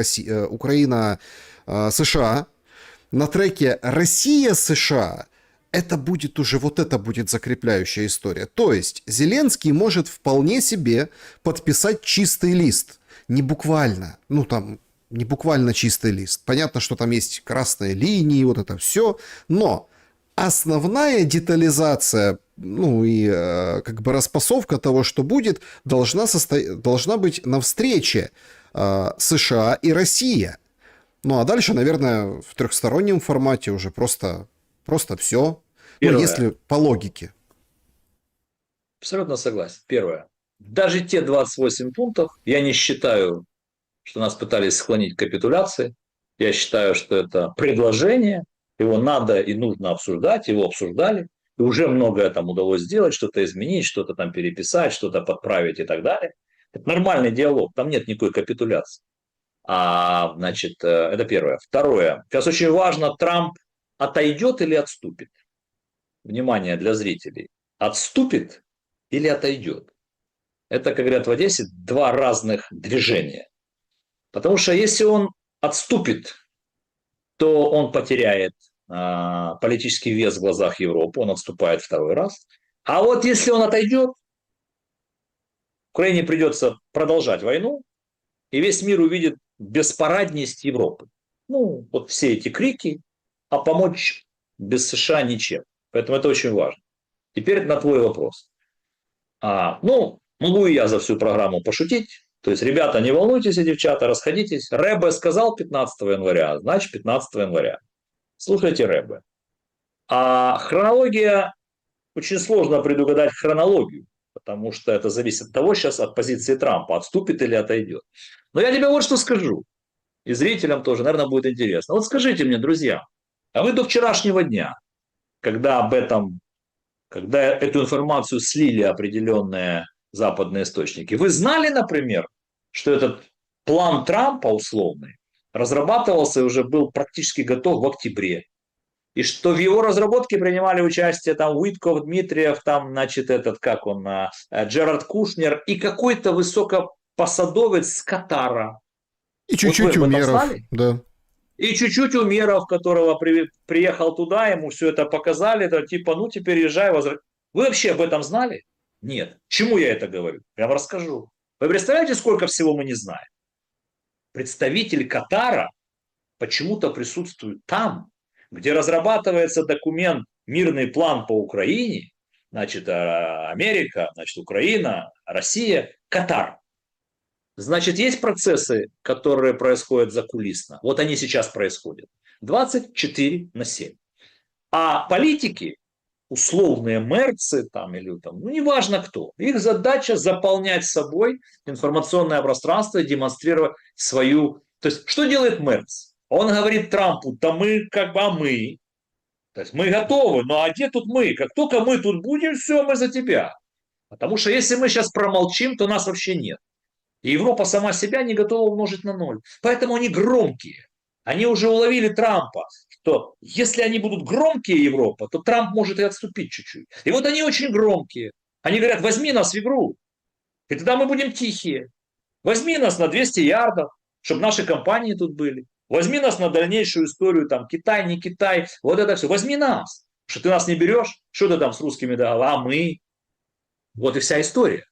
США, на треке Россия-США, это будет уже, вот это будет закрепляющая история. То есть Зеленский может вполне себе подписать чистый лист. Не буквально, ну там, не буквально чистый лист. Понятно, что там есть красные линии, вот это все. Но основная детализация, ну и как бы распасовка того, что будет, должна быть на встрече США и Россия. Ну а дальше, наверное, в трехстороннем формате уже просто все. Ну, Первое. если по логике. Абсолютно согласен. Первое. Даже те 28 пунктов, я не считаю, что нас пытались склонить к капитуляции. Я считаю, что это предложение, его надо и нужно обсуждать, его обсуждали. И уже многое там удалось сделать, что-то изменить, что-то там переписать, что-то подправить и так далее. Это нормальный диалог, там нет никакой капитуляции. Значит, это первое. Второе. Сейчас очень важно, Трамп отойдет или отступит. Внимание для зрителей. Отступит или отойдет. Это, как говорят в Одессе, два разных движения. Потому что если он отступит, то он потеряет политический вес в глазах Европы, он отступает второй раз. А вот если он отойдет, Украине придется продолжать войну, и весь мир увидит беспарадность Европы. Ну, вот все эти крики, а помочь без США ничем. Поэтому это очень важно. Теперь на твой вопрос. Могу и я за всю программу пошутить. То есть, ребята, не волнуйтесь, девчата, расходитесь. Рэбе сказал 15 января, значит 15 января. Слушайте Рэбе. А хронология, очень сложно предугадать хронологию, потому что это зависит от того, сейчас от позиции Трампа, отступит или отойдет. Но я тебе вот что скажу. И зрителям тоже, наверное, будет интересно. Вот скажите мне, друзья, а вы до вчерашнего дня, когда эту информацию слили определенные западные источники, вы знали, например, что этот план Трампа условный разрабатывался и уже был практически готов в октябре? И что в его разработке принимали участие там Уитков, Дмитриев, там, значит, Джерард Кушнер и какой-то высокопосадовец с Катара. И чуть-чуть Умеров, да. И чуть-чуть Умеров, которого приехал туда, ему все это показали, это типа, ну теперь езжай, Вы вообще об этом знали? Нет. Чему я это говорю? Я вам расскажу. Вы представляете, сколько всего мы не знаем? Представитель Катара почему-то присутствует там, где разрабатывается документ «Мирный план по Украине», значит, Америка, значит, Украина, Россия, Катар. Значит, есть процессы, которые происходят закулисно. Вот они сейчас происходят. 24/7. А политики, условные мэрцы там, или там, ну неважно кто, их задача заполнять собой информационное пространство и демонстрировать свою... То есть, что делает мэрц? Он говорит Трампу, да мы мы. То есть, мы готовы, ну а где тут мы? Как только мы тут будем, все, мы за тебя. Потому что если мы сейчас промолчим, то нас вообще нет. И Европа сама себя не готова умножить на 0. Поэтому они громкие. Они уже уловили Трампа, что если они будут громкие, Европа, то Трамп может и отступить чуть-чуть. И вот они очень громкие. Они говорят, возьми нас в игру, и тогда мы будем тихие. Возьми нас на 200 ярдов, чтобы наши компании тут были. Возьми нас на дальнейшую историю, там, Китай, не Китай, вот это все. Возьми нас. Что ты нас не берешь? Что ты там с русскими договорами? А мы. Вот и вся история.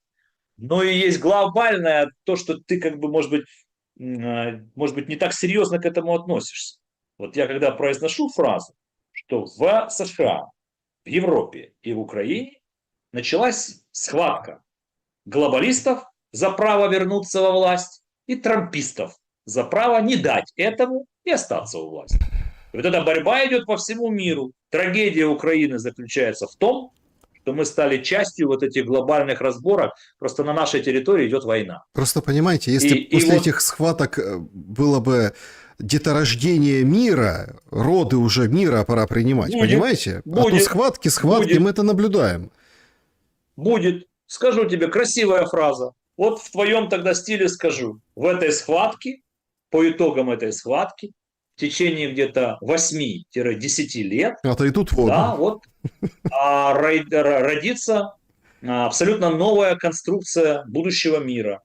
Но и есть глобальное то, что ты может быть, не так серьезно к этому относишься. Вот я когда произношу фразу, что в США, в Европе и в Украине началась схватка глобалистов за право вернуться во власть и трампистов за право не дать этому и остаться у власти. И вот эта борьба идет по всему миру. Трагедия Украины заключается в том, что мы стали частью вот этих глобальных разборок, просто на нашей территории идет война. Просто понимаете, если после этих схваток было бы деторождение мира, роды уже мира пора принимать, понимаете? А то схватки, мы это наблюдаем. Будет. Скажу тебе, красивая фраза. Вот в твоем тогда стиле скажу. В этой схватке, по итогам этой схватки, в течение где-то 8-10 лет, и тут воду. Да, вот, родится абсолютно новая конструкция будущего мира.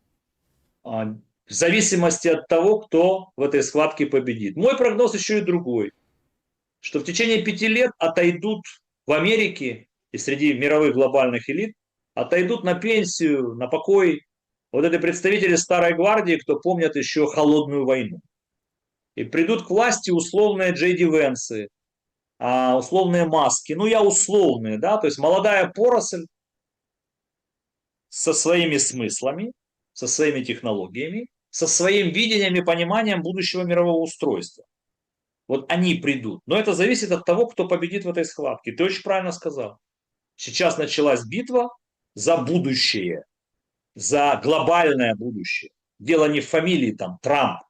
в зависимости от того, кто в этой схватке победит. Мой прогноз еще и другой, что в течение 5 лет отойдут в Америке и среди мировых глобальных элит, отойдут на пенсию, на покой вот эти представители старой гвардии, кто помнят еще холодную войну. И придут к власти условные Джей Ди Венсы, условные Маски, ну я условные, да, то есть молодая поросль со своими смыслами, со своими технологиями, со своим видением и пониманием будущего мирового устройства. Вот они придут. Но это зависит от того, кто победит в этой схватке. Ты очень правильно сказал. Сейчас началась битва за будущее, за глобальное будущее. Дело не в фамилии там Трамп.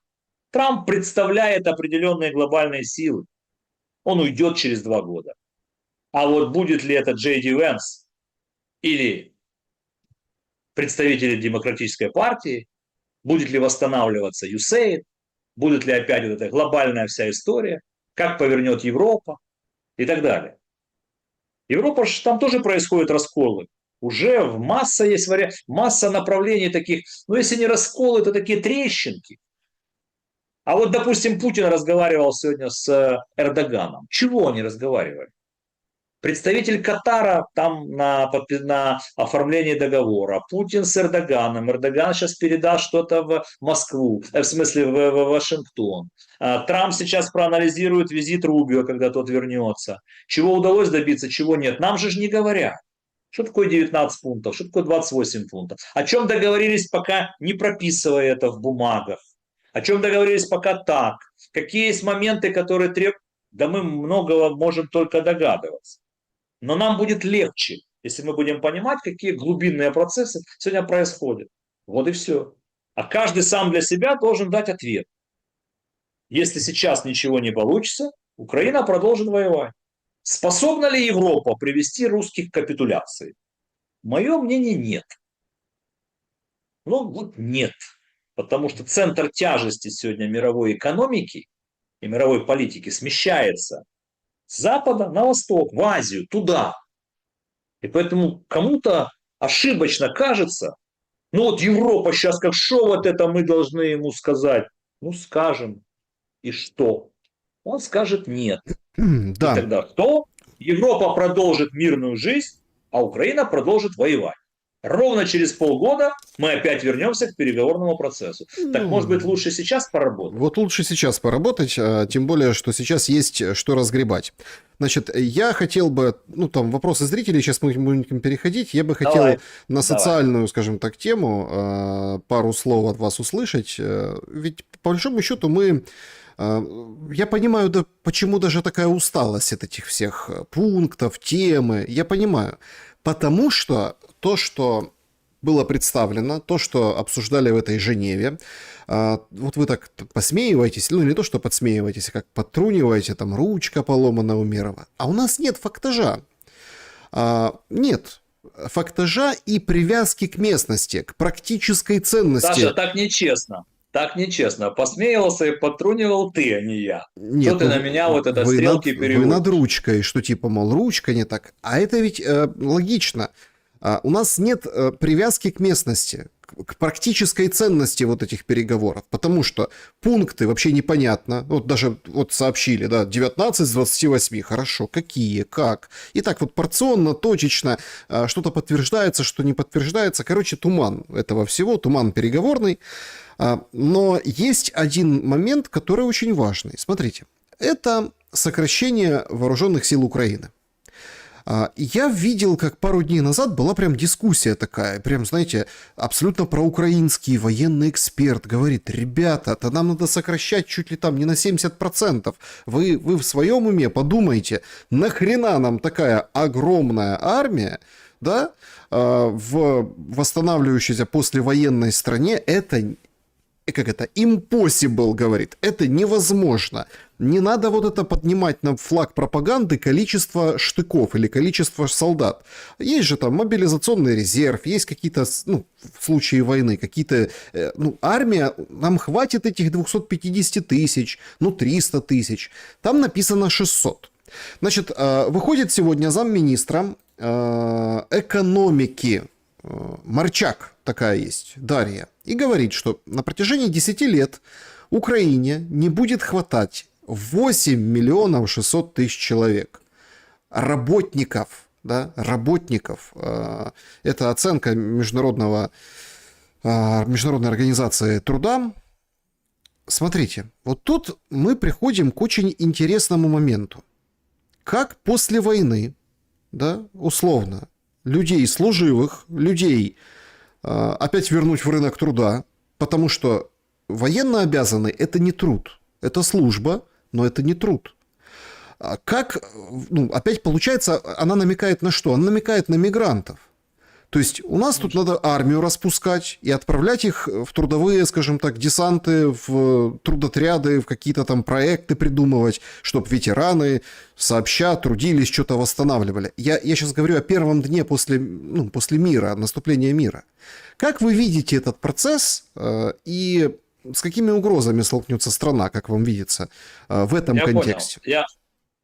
Трамп представляет определенные глобальные силы. Он уйдет через 2 года. А вот будет ли это Джей Ди Венс или представители демократической партии, будет ли восстанавливаться ЮСЕЙД, будет ли опять вот эта глобальная вся история, как повернет Европа и так далее. Европа, там тоже происходят расколы. Уже масса есть масса направлений таких, ну если не расколы, то такие трещинки. А вот, допустим, Путин разговаривал сегодня с Эрдоганом. Чего они разговаривали? Представитель Катара там на оформлении договора. Путин с Эрдоганом. Эрдоган сейчас передаст что-то в Москву, в смысле в Вашингтон. Трамп сейчас проанализирует визит Рубио, когда тот вернется. Чего удалось добиться, чего нет. Нам же не говорят. Что такое 19 пунктов, что такое 28 пунктов. О чем договорились, пока не прописывая это в бумагах. О чем договорились пока так. Какие есть моменты, которые требуют. Да мы многого можем только догадываться. Но нам будет легче, если мы будем понимать, какие глубинные процессы сегодня происходят. Вот и все. А каждый сам для себя должен дать ответ. Если сейчас ничего не получится, Украина продолжит воевать. Способна ли Европа привести русских к капитуляции? Мое мнение нет. Ну вот нет. Потому что центр тяжести сегодня мировой экономики и мировой политики смещается с запада на восток, в Азию, туда. И поэтому кому-то ошибочно кажется, ну вот Европа сейчас как шо вот это мы должны ему сказать. Ну скажем. И что? Он скажет нет. Да. И тогда что? Европа продолжит мирную жизнь, а Украина продолжит воевать. Ровно через полгода мы опять вернемся к переговорному процессу. Так, может быть, лучше сейчас поработать? Вот лучше сейчас поработать, тем более, что сейчас есть что разгребать. Значит, я хотел бы, ну, там, вопросы зрителей, сейчас мы будем переходить, я бы хотел на социальную, скажем так, тему пару слов от вас услышать, ведь, по большому счету, я понимаю, да, почему даже такая усталость от этих всех пунктов, темы, я понимаю, потому что то, что было представлено, то, что обсуждали в этой Женеве, вот вы так посмеиваетесь, ну не то, что подсмеиваетесь, а как подтруниваете, там ручка поломана у Мирова. А у нас нет фактажа. Нет фактажа и привязки к местности, к практической ценности. Саша, так нечестно. Так нечестно. Посмеивался и подтрунивал ты, а не я. Нет, что ты на меня вот это стрелки переводишь? Вы над ручкой, что типа, мол, ручка не так. А это ведь логично. У нас нет привязки к местности, к практической ценности вот этих переговоров, потому что пункты вообще непонятно. Вот даже вот сообщили, да, 19 из 28, хорошо, какие, как. И так вот порционно, точечно, что-то подтверждается, что не подтверждается. Короче, туман этого всего, туман переговорный. Но есть один момент, который очень важный. Смотрите, это сокращение вооруженных сил Украины. Я видел, как пару дней назад была прям дискуссия такая, прям, знаете, абсолютно проукраинский военный эксперт говорит: ребята, то нам надо сокращать чуть ли там не на 70%. Вы в своем уме подумайте, нахрена нам такая огромная армия, да, в восстанавливающейся послевоенной стране, это... Как это? Impossible, говорит. Это невозможно. Не надо вот это поднимать на флаг пропаганды количество штыков или количество солдат. Есть же там мобилизационный резерв, есть какие-то, ну, в случае войны, какие-то... армия, нам хватит этих 250 тысяч, 300 тысяч. Там написано 600. Значит, выходит сегодня замминистра экономики Марчак, такая есть, Дарья, и говорит, что на протяжении 10 лет Украине не будет хватать 8 миллионов 600 тысяч человек. Работников, да, работников. Это оценка международной организации труда. Смотрите, вот тут мы приходим к очень интересному моменту. Как после войны, да, условно, людей служивых, людей опять вернуть в рынок труда, потому что военно обязанный – это не труд, это служба, но это не труд. Как, опять получается, она намекает на что? Она намекает на мигрантов. То есть у нас тут надо армию распускать и отправлять их в трудовые, скажем так, десанты, в трудотряды, в какие-то там проекты придумывать, чтобы ветераны сообща трудились, что-то восстанавливали. Я сейчас говорю о первом дне после мира, наступления мира. Как вы видите этот процесс и с какими угрозами столкнется страна, как вам видится, в этом контексте? Понял.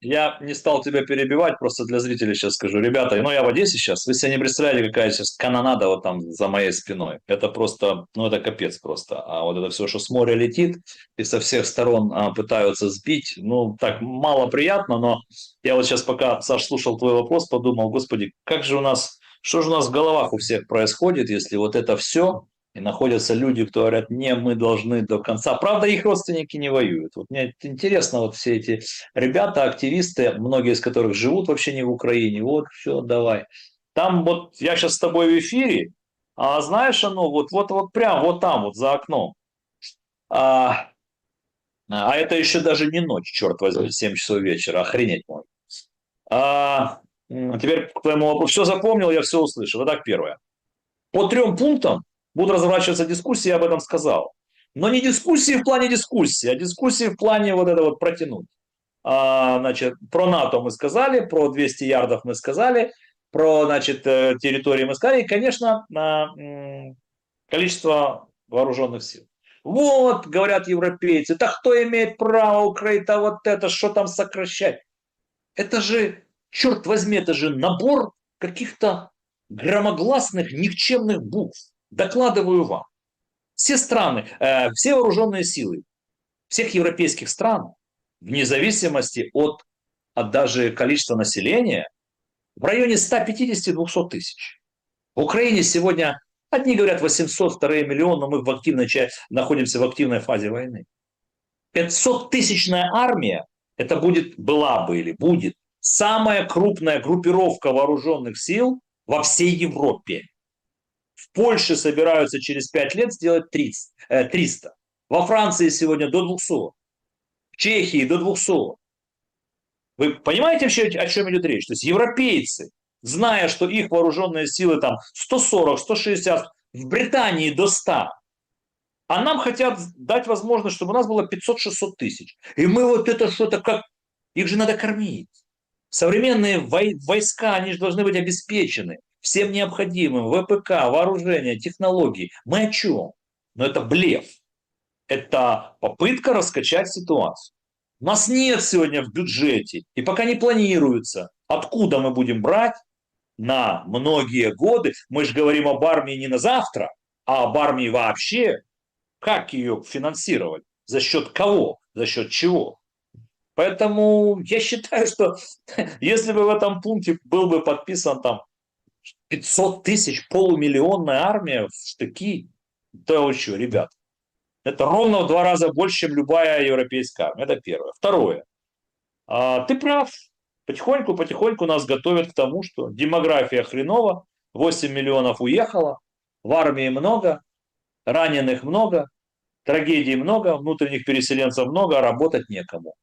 Я не стал тебя перебивать, просто для зрителей сейчас скажу. Ребята, я в Одессе сейчас, вы себе не представляете, какая сейчас канонада вот там за моей спиной. Это просто, это капец просто. А вот это все, что с моря летит и со всех сторон пытаются сбить, так мало приятно, но я вот сейчас, пока, Саш, слушал твой вопрос, подумал, господи, что же у нас в головах у всех происходит, если вот это все... И находятся люди, кто говорят, не, мы должны до конца. Правда, их родственники не воюют. Вот мне интересно, вот все эти ребята, активисты, многие из которых живут вообще не в Украине. Вот, все, давай. Там вот, я сейчас с тобой в эфире, а знаешь, оно вот прям вот там, вот за окном. А это еще даже не ночь, черт возьми, 7 часов вечера, охренеть можно. Теперь к твоему вопросу. Все запомнил, я все услышал. Итак, первое. По 3 пунктам будут разворачиваться дискуссии, я об этом сказал. Но не дискуссии в плане дискуссии, а дискуссии в плане вот это вот протянуть. Про НАТО мы сказали, про 200 ярдов мы сказали, про, территории мы сказали, и, конечно, количество вооруженных сил. Вот, говорят европейцы, да кто имеет право Украина, вот это, что там сокращать? Это же, черт возьми, это же набор каких-то громогласных, никчемных букв. Докладываю вам. Все страны, все вооруженные силы всех европейских стран, вне зависимости от даже количества населения, в районе 150-200 тысяч. В Украине сегодня, одни говорят 800, вторые миллион, но мы находимся в активной фазе войны. 500-тысячная армия, это была бы или будет самая крупная группировка вооруженных сил во всей Европе. В Польше собираются через 5 лет сделать 300. Во Франции сегодня до 200. В Чехии до 200. Вы понимаете вообще, о чем идет речь? То есть европейцы, зная, что их вооруженные силы там 140, 160, в Британии до 100, а нам хотят дать возможность, чтобы у нас было 500-600 тысяч. И мы вот это что-то как... Их же надо кормить. Современные войска, они же должны быть обеспечены всем необходимым, ВПК, вооружение, технологии. Мы о чем? Но это блеф. Это попытка раскачать ситуацию. У нас нет сегодня в бюджете, и пока не планируется, откуда мы будем брать на многие годы. Мы же говорим об армии не на завтра, а об армии вообще. Как ее финансировать? За счет кого? За счет чего? Поэтому я считаю, что если бы в этом пункте был бы подписан там 500 тысяч, полумиллионная армия в штыки, то что, ребят, это ровно в 2 раза больше, чем любая европейская армия. Это первое. Второе. Ты прав. Потихоньку нас готовят к тому, что демография хренова, 8 миллионов уехало, в армии много, раненых много, трагедий много, внутренних переселенцев много, а работать некому.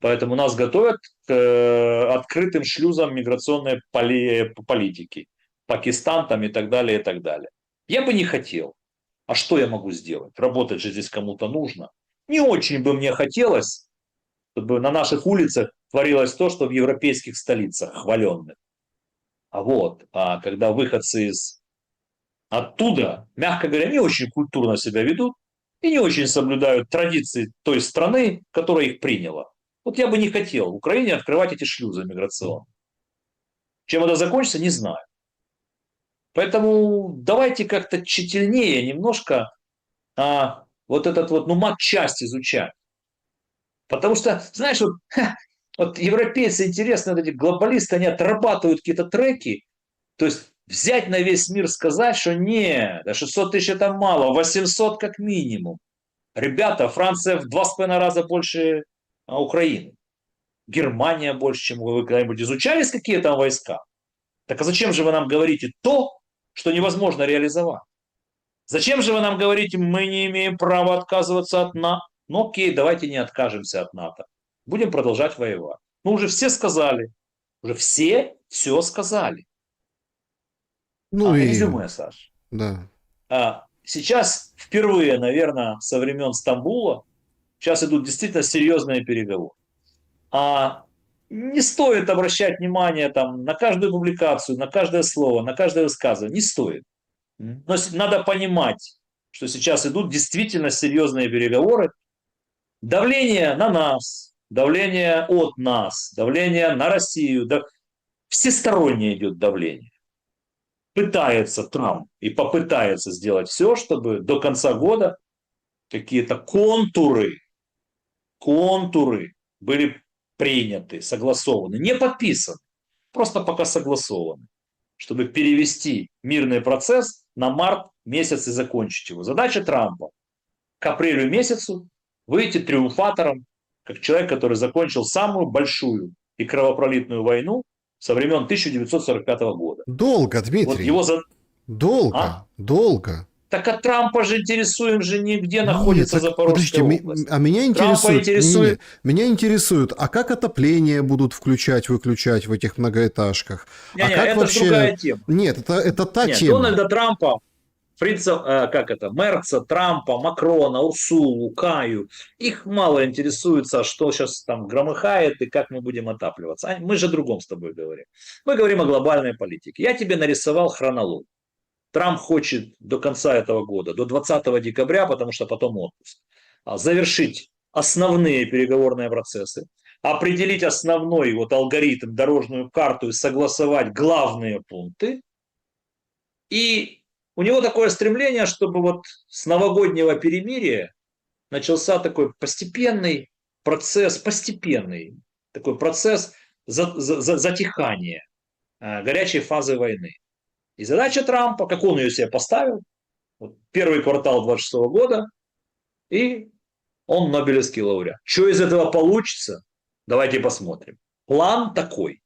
Поэтому нас готовят к открытым шлюзам миграционной политики. Пакистан там и так далее, и так далее. Я бы не хотел. А что я могу сделать? Работать же здесь кому-то нужно. Не очень бы мне хотелось, чтобы на наших улицах творилось то, что в европейских столицах хваленных. А когда выходцы оттуда, мягко говоря, не очень культурно себя ведут и не очень соблюдают традиции той страны, которая их приняла. Вот я бы не хотел в Украине открывать эти шлюзы миграционные. Чем это закончится, не знаю. Поэтому давайте как-то тщательнее немножко вот этот вот, ну, матчасть изучать. Потому что, знаешь, вот, вот европейцы, интересно, вот эти глобалисты, они отрабатывают какие-то треки, то есть взять на весь мир, сказать, что не, да 600 тысяч это мало, 800 как минимум. Ребята, Франция в 2,5 раза больше Украины. Германия больше, чем вы когда-нибудь изучали, какие там войска. Так а зачем же вы нам говорите то, что невозможно реализовать? Зачем же вы нам говорите, мы не имеем права отказываться от НАТО? Ну окей, давайте не откажемся от НАТО. Будем продолжать воевать. Ну уже все сказали. Уже все сказали. Ну и... Резюме, Саш. Да. Сейчас впервые, наверное, со времен Стамбула, сейчас идут действительно серьезные переговоры. Не стоит обращать внимание там, на каждую публикацию, на каждое слово, на каждое высказывание. Не стоит. Но надо понимать, что сейчас идут действительно серьезные переговоры. Давление на нас, давление от нас, давление на Россию. Всестороннее идет давление. Пытается Трамп и попытается сделать все, чтобы до конца года какие-то контуры были приняты, согласованы, не подписаны, просто пока согласованы, чтобы перевести мирный процесс на март месяц и закончить его. Задача Трампа к апрелю месяцу выйти триумфатором, как человек, который закончил самую большую и кровопролитную войну со времен 1945 года. Долго, Дмитрий. Вот его Долго. Так а Трампа же интересуем же нигде находится Запорожская область. А меня интересует, меня интересует, а как отопление будут включать-выключать в этих многоэтажках? Это вообще... другая тема. Нет, это та тема. Дональда Трампа, Мерца, Трампа, Макрона, Урсулу, Каю, их мало интересуется, что сейчас там громыхает и как мы будем отапливаться. Мы же о другом с тобой говорим. Мы говорим о глобальной политике. Я тебе нарисовал хронологию. Трамп хочет до конца этого года, до 20 декабря, потому что потом отпуск, завершить основные переговорные процессы, определить основной вот алгоритм, дорожную карту и согласовать главные пункты. И у него такое стремление, чтобы вот с новогоднего перемирия начался такой постепенный процесс затихания горячей фазы войны. И задача Трампа, как он ее себе поставил, вот первый квартал 26 года, и он Нобелевский лауреат. Что из этого получится? Давайте посмотрим. План такой.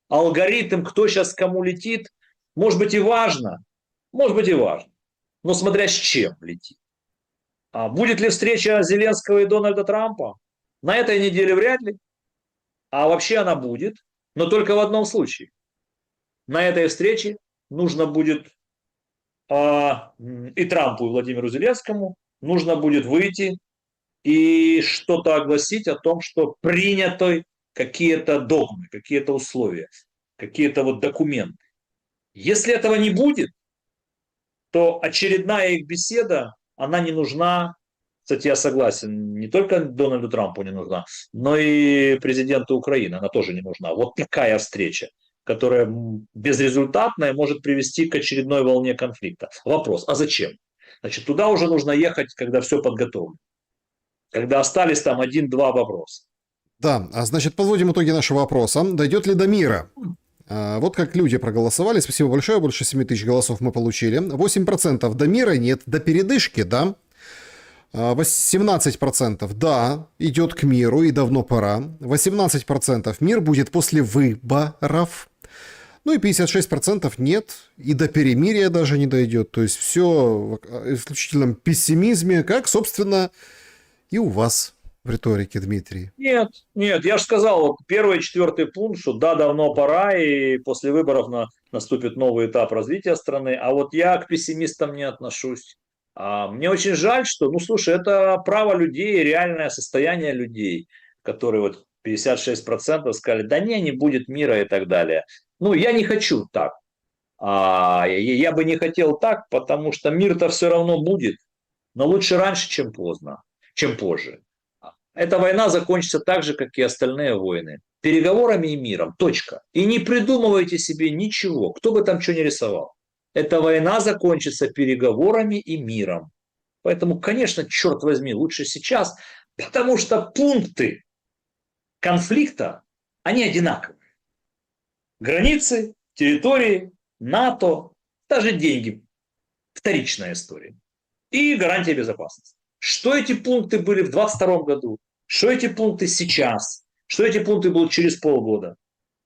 Алгоритм, кто сейчас кому летит, может быть и важно, но смотря с чем летит. Будет ли встреча Зеленского и Дональда Трампа? На этой неделе вряд ли. А вообще она будет, но только в одном случае. На этой встрече нужно будет и Трампу, и Владимиру Зеленскому нужно будет выйти и что-то огласить о том, что приняты какие-то догмы, какие-то условия, какие-то вот документы. Если этого не будет, то очередная их беседа, она не нужна. Кстати, я согласен, не только Дональду Трампу не нужна, но и президенту Украины она тоже не нужна. Вот такая встреча, которая безрезультатная, может привести к очередной волне конфликта. Вопрос, а зачем? Значит, туда уже нужно ехать, когда все подготовлено. Когда остались там 1-2 вопроса. Да, значит, подводим итоги нашего вопроса. Дойдет ли до мира? Вот как люди проголосовали. Спасибо большое, больше 7 тысяч голосов мы получили. 8% до мира нет, до передышки, да. 17% да, идет к миру и давно пора. 18% мир будет после выборов. Ну и 56% нет, и до перемирия даже не дойдет. То есть все в исключительном пессимизме, как, собственно, и у вас в риторике, Дмитрий. Нет, я же сказал, вот первый и четвертый пункт, что да, давно пора, и после выборов наступит новый этап развития страны. А вот я к пессимистам не отношусь. Мне очень жаль, что, слушай, это право людей, реальное состояние людей, которые вот 56% сказали, да не будет мира и так далее. Я не хочу так. Я бы не хотел так, потому что мир-то все равно будет, но лучше раньше, чем поздно, чем позже. Эта война закончится так же, как и остальные войны. Переговорами и миром. Точка. И не придумывайте себе ничего, кто бы там что ни рисовал. эта война закончится переговорами и миром. Поэтому, конечно, черт возьми, лучше сейчас, потому что пункты конфликта, они одинаковые. Границы, территории, НАТО, даже деньги. Вторичная история. И гарантия безопасности. Что эти пункты были в 2022 году? Что эти пункты сейчас? Что эти пункты будут через полгода?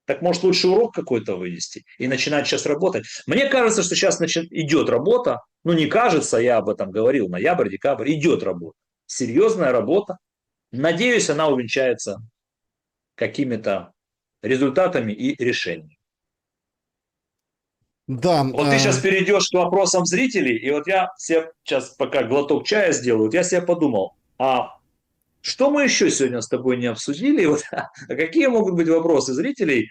Так может лучше урок какой-то вынести и начинать сейчас работать? Мне кажется, что сейчас идет работа. Ну не кажется, я об этом говорил. Ноябрь, декабрь. Идет работа. Серьезная работа. Надеюсь, она увенчается какими-то результатами и решениями. Да. Вот ты сейчас перейдешь к вопросам зрителей, и вот я себе сейчас, пока глоток чая сделаю, вот я себе подумал, а что мы еще сегодня с тобой не обсудили? Вот, а какие могут быть вопросы зрителей?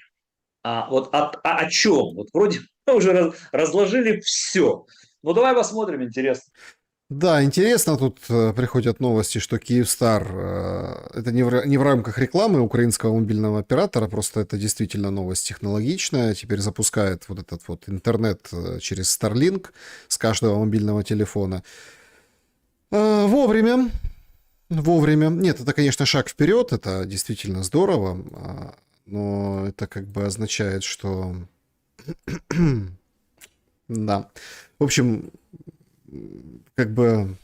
О чем? Вот вроде мы уже разложили все. Ну давай посмотрим, интересно. Да, интересно, тут приходят новости, что Киевстар, это не в рамках рекламы украинского мобильного оператора, просто это действительно новость технологичная, теперь запускает вот этот вот интернет через Starlink с каждого мобильного телефона. Вовремя. Нет, это, конечно, шаг вперед, это действительно здорово, но это как бы означает, что... Да. В общем, как бы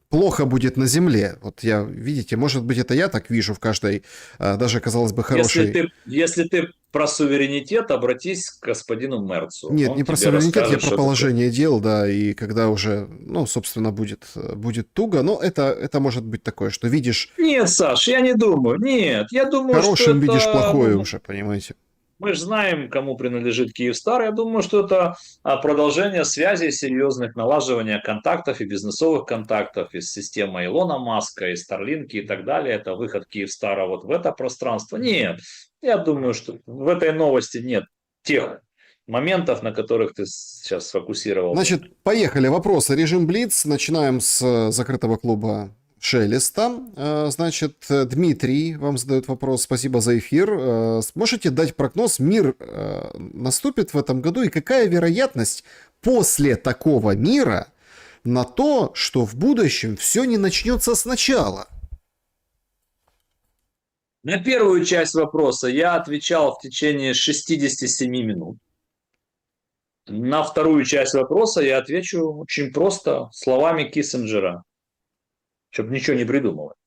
плохо будет на земле. Вот я, видите, может быть, это я так вижу в каждой, даже, казалось бы, хорошей... Если ты про суверенитет, обратись к господину Мерцу. Нет, Он не про тебе суверенитет, я расскажет, про положение дел, да, и когда уже, ну, собственно, будет туго, но это может быть такое, что видишь... Нет, Саш, я не думаю. Нет, я думаю, что Хорошим это... видишь плохое уже, понимаете? Мы же знаем, кому принадлежит Киевстар. Я думаю, что это продолжение связи серьезных, налаживания контактов и бизнесовых контактов и с системой Илона Маска, и Старлинки и так далее. Это выход Киевстара вот в это пространство. Нет, я думаю, что в этой новости нет тех моментов, на которых ты сейчас сфокусировал. Значит, поехали. Вопросы. Режим Блиц. Начинаем с закрытого клуба Шелеста. Значит, Дмитрий вам задает вопрос. Спасибо за эфир. Можете дать прогноз, мир наступит в этом году, и какая вероятность после такого мира на то, что в будущем все не начнется сначала? На первую часть вопроса я отвечал в течение 67 минут. На вторую часть вопроса я отвечу очень просто словами Киссинджера, чтобы ничего не придумывать.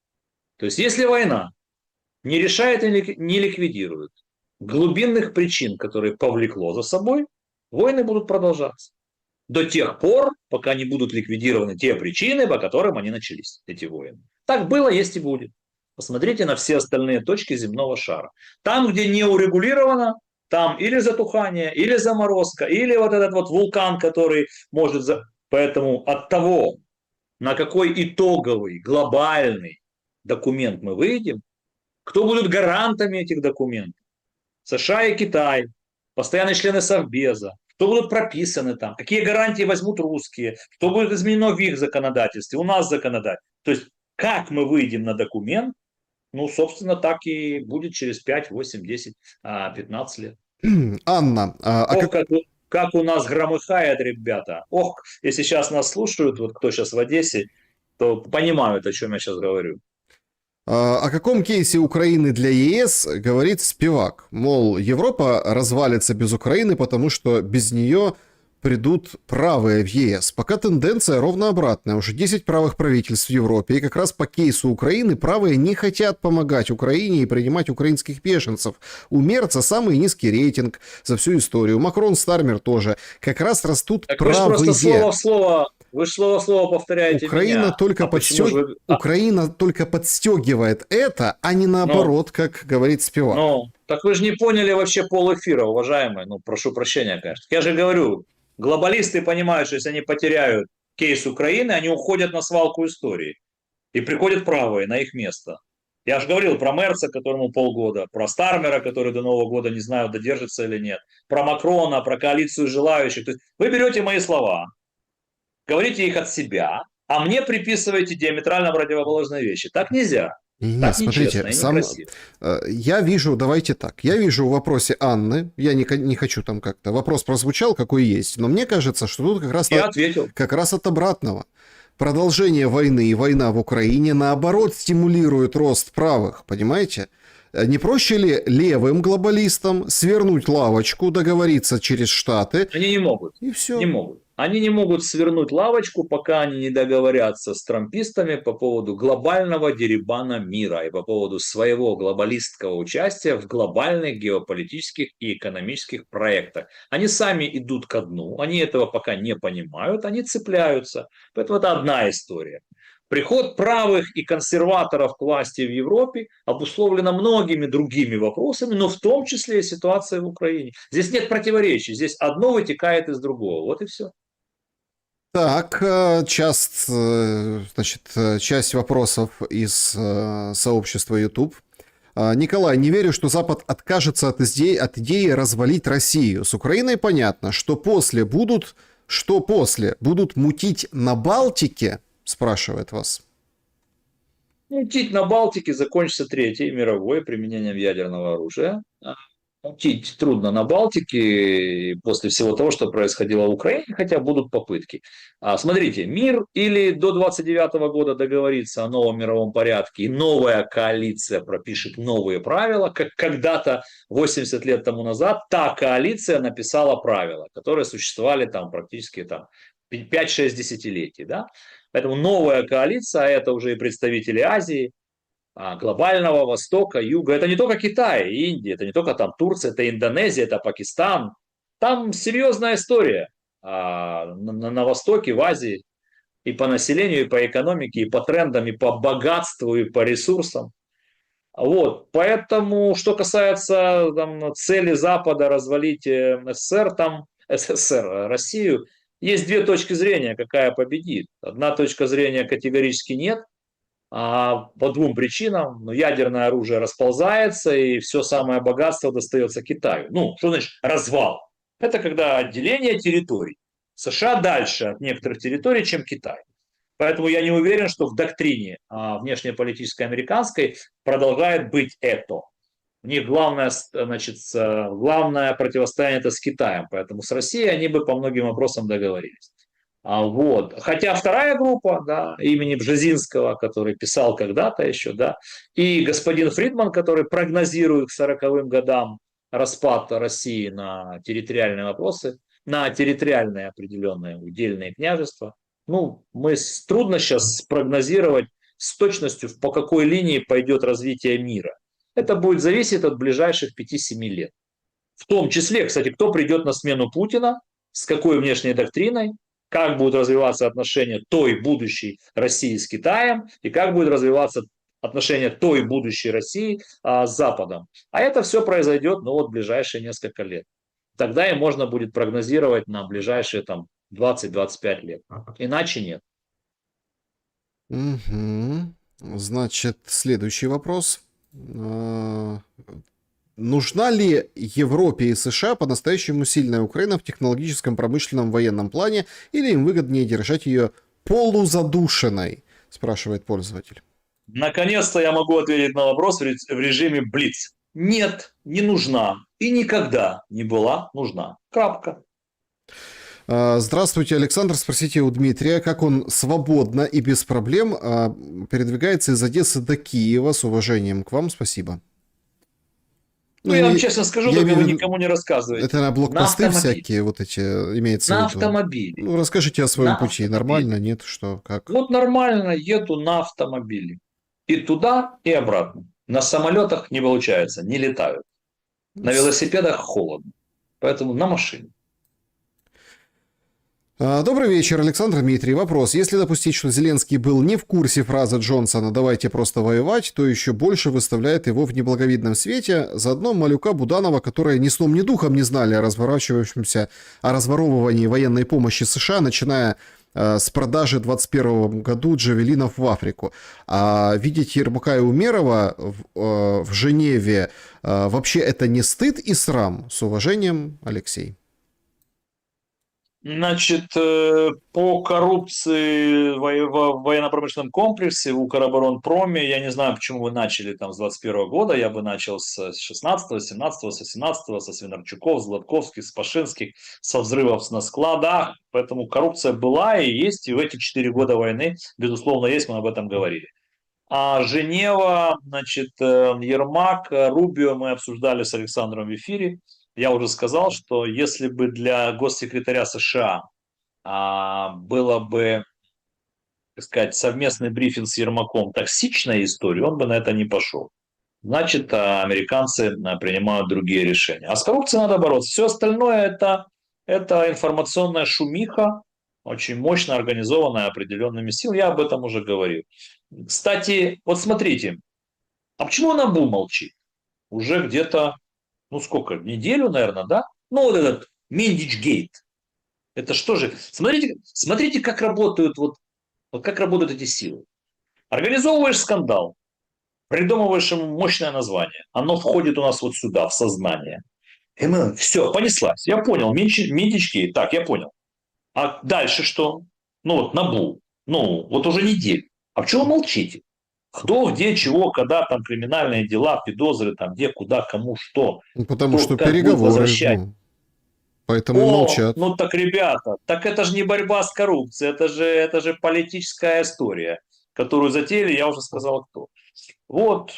То есть, если война не решает и не ликвидирует глубинных причин, которые повлекло за собой, войны будут продолжаться. До тех пор, пока не будут ликвидированы те причины, по которым они начались, эти войны. Так было, есть и будет. Посмотрите на все остальные точки земного шара. Там, где не урегулировано, там или затухание, или заморозка, или вот этот вот вулкан, который может... Поэтому от того, на какой итоговый, глобальный документ мы выйдем, кто будут гарантами этих документов? США и Китай, постоянные члены Совбеза, кто будут прописаны там, какие гарантии возьмут русские, что будет изменено в их законодательстве, у нас законодательство. То есть, как мы выйдем на документ, ну, собственно, так и будет через 5, 8, 10, 15 лет. Анна, как у нас громыхает, ребята. Ох, если сейчас нас слушают, вот кто сейчас в Одессе, то понимают, о чем я сейчас говорю. о каком кейсе Украины для ЕС говорит Спивак? Мол, Европа развалится без Украины, потому что без нее придут правые в ЕС. Пока тенденция ровно обратная. Уже 10 правых правительств в Европе. И как раз по кейсу Украины правые не хотят помогать Украине и принимать украинских беженцев. У Мерца самый низкий рейтинг за всю историю. Макрон, Стармер тоже. Как раз растут так правые. Вы же просто слово в слово... Вы же слово в слово повторяете Украина меня. Только Украина только подстегивает это, а не наоборот, как говорит Спивак. Ну, так вы же не поняли вообще полэфира, уважаемые. Ну, прошу прощения, конечно. Я же говорю, глобалисты понимают, что если они потеряют кейс Украины, они уходят на свалку истории. И приходят правые на их место. Я же говорил про Мерца, которому полгода, про Стармера, который до Нового года не знаю, додержится или нет, про Макрона, про коалицию желающих. То есть вы берете мои слова, говорите их от себя, а мне приписываете диаметрально противоположные вещи. Так нельзя. Не, Так смотрите, нечестно и некрасиво. я вижу, давайте так, я вижу в вопросе Анны, я не хочу там как-то, вопрос прозвучал, какой есть, но мне кажется, что тут Я ответил. как раз от обратного. Продолжение войны и война в Украине, наоборот, стимулирует рост правых, понимаете? Не проще ли левым глобалистам свернуть лавочку, договориться через Штаты, Они не могут. и все? Не могут. Они не могут свернуть лавочку, пока они не договорятся с трампистами по поводу глобального дерибана мира и по поводу своего глобалистского участия в глобальных геополитических и экономических проектах. Они сами идут ко дну, они этого пока не понимают, они цепляются. Поэтому это одна история. Приход правых и консерваторов к власти в Европе обусловлено многими другими вопросами, но в том числе и ситуацией в Украине. Здесь нет противоречий, здесь одно вытекает из другого. Вот и все. Так, часть вопросов из сообщества YouTube. Николай, не верю, что Запад откажется от идеи развалить Россию. С Украиной понятно, что после будут мутить на Балтике, спрашивает вас. Мутить на Балтике закончится Третьей мировой применением ядерного оружия. Мутить трудно на Балтике после всего того, что происходило в Украине, хотя будут попытки. Смотрите, мир или до 29 года договорится о новом мировом порядке, и новая коалиция пропишет новые правила, как когда-то 80 лет тому назад та коалиция написала правила, которые существовали там практически 5-6 десятилетий. Да? Поэтому новая коалиция, а это уже и представители Азии, глобального Востока, Юга. Это не только Китай и Индия, это не только там Турция, это Индонезия, это Пакистан. Там серьезная история на Востоке, в Азии. И по населению, и по экономике, и по трендам, и по богатству, и по ресурсам. Вот. Поэтому, что касается цели Запада развалить СССР, Россию, есть две точки зрения, какая победит. Одна точка зрения категорически нет, по двум причинам. Ядерное оружие расползается, и все самое богатство достается Китаю. Что значит развал? Это когда отделение территорий. США дальше от некоторых территорий, чем Китай. Поэтому я не уверен, что в доктрине внешнеполитической американской продолжает быть это. У них главное противостояние это с Китаем. Поэтому с Россией они бы по многим вопросам договорились. Вот. Хотя вторая группа, имени Бжезинского, который писал когда-то еще, и господин Фридман, который прогнозирует к 40-м годам распад России на территориальные вопросы, на территориальные определенные удельные княжества. Трудно сейчас спрогнозировать с точностью, по какой линии пойдет развитие мира. Это будет зависеть от ближайших 5-7 лет. В том числе, кстати, кто придет на смену Путина, с какой внешней доктриной, как будут развиваться отношения той будущей России с Китаем и как будут развиваться отношения той будущей России с Западом. А это все произойдет в ближайшие несколько лет. Тогда и можно будет прогнозировать на ближайшие 20-25 лет. Иначе нет. Угу. Значит, следующий вопрос. Нужна ли Европе и США по-настоящему сильная Украина в технологическом, промышленном, военном плане, или им выгоднее держать ее полузадушенной, спрашивает пользователь. Наконец-то я могу ответить на вопрос в режиме Блиц. Нет, не нужна и никогда не была нужна. Крапка. Здравствуйте, Александр. Спросите у Дмитрия, как он свободно и без проблем передвигается из Одессы до Киева. С уважением к вам. Спасибо. Я вам честно скажу, только вы никому не рассказываете. Это на блокпосты всякие вот эти имеется в виду? На автомобиле. Расскажите о своем пути. Нормально, нет? Что, как? Нормально, еду на автомобиле. И туда, и обратно. На самолетах не получается, не летают. На велосипедах холодно. Поэтому на машине. Добрый вечер, Александр Дмитрий. Вопрос. Если допустить, что Зеленский был не в курсе фразы Джонсона «давайте просто воевать», то еще больше выставляет его в неблаговидном свете. Заодно Малюка, Буданова, которые ни сном, ни духом не знали о разворовывании военной помощи США, начиная с продажи в 2021 году джавелинов в Африку. А видеть Ермака и Умерова в Женеве, вообще это не стыд и срам? С уважением, Алексей. Значит, по коррупции в военно-промышленном комплексе, в Укроборонпроме, я не знаю, почему вы начали там с 21 года, я бы начал с 16, 17, с 18, со Свинарчуков, с Гладковских, с Пашинских, со взрывов на складах, поэтому коррупция была и есть, и в эти 4 года войны, безусловно, есть, мы об этом говорили. А Женева, значит, Ермак, Рубио мы обсуждали с Александром в эфире. Я уже сказал, что если бы для госсекретаря США было бы, так сказать, совместный брифинг с Ермаком токсичная история, он бы на это не пошел. Значит, американцы принимают другие решения. А с коррупцией надо бороться. Все остальное это информационная шумиха, очень мощно организованная определенными силами. Я об этом уже говорил. Кстати, вот смотрите, а почему Набу молчит? Уже где-то, ну сколько, неделю, наверное, да? Ну вот этот Миндич-гейт. Это что же? Смотрите, как работают вот как работают эти силы. Организовываешь скандал, придумываешь ему мощное название. Оно входит у нас вот сюда, в сознание. И мы, все, понеслась. Я понял, Миндич-гейт. Так, я понял. А дальше что? Ну вот Набу. Ну, вот уже неделю. А почему вы молчите? Кто, где, чего, когда, там криминальные дела, подозры, там где, куда, кому, что, Ну, потому кто, что как будет переговоры, возвращать. ну, поэтому и О, молчат. ну так, ребята, так это же не борьба с коррупцией, это же политическая история, которую затеяли, я уже сказал, кто. Вот,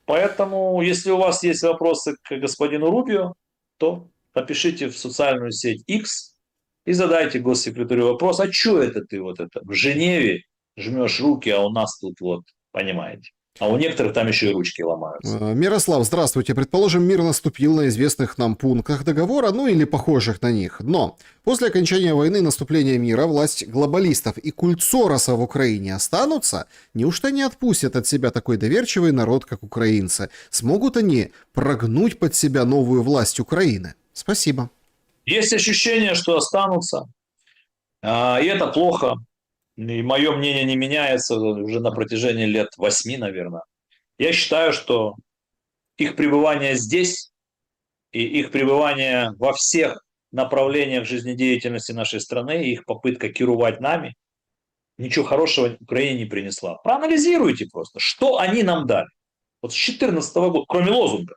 поэтому, если у вас есть вопросы к господину Рубио, то напишите в социальную сеть X и задайте госсекретарю вопрос, а что это ты вот это в Женеве жмешь руки, а у нас тут вот, понимаете. А у некоторых там еще и ручки ломаются. Мирослав, здравствуйте. Предположим, мир наступил на известных нам пунктах договора, ну или похожих на них. Но после окончания войны и наступления мира власть глобалистов и культ Сороса в Украине останутся? Неужто не отпустят от себя такой доверчивый народ, как украинцы? Смогут они прогнуть под себя новую власть Украины? Спасибо. Есть ощущение, что останутся, и это плохо. И мое мнение не меняется уже на протяжении лет 8, наверное. Я считаю, что их пребывание здесь и их пребывание во всех направлениях жизнедеятельности нашей страны, их попытка керовать нами, ничего хорошего Украине не принесла. Проанализируйте просто, что они нам дали. Вот с 2014 года, кроме лозунга,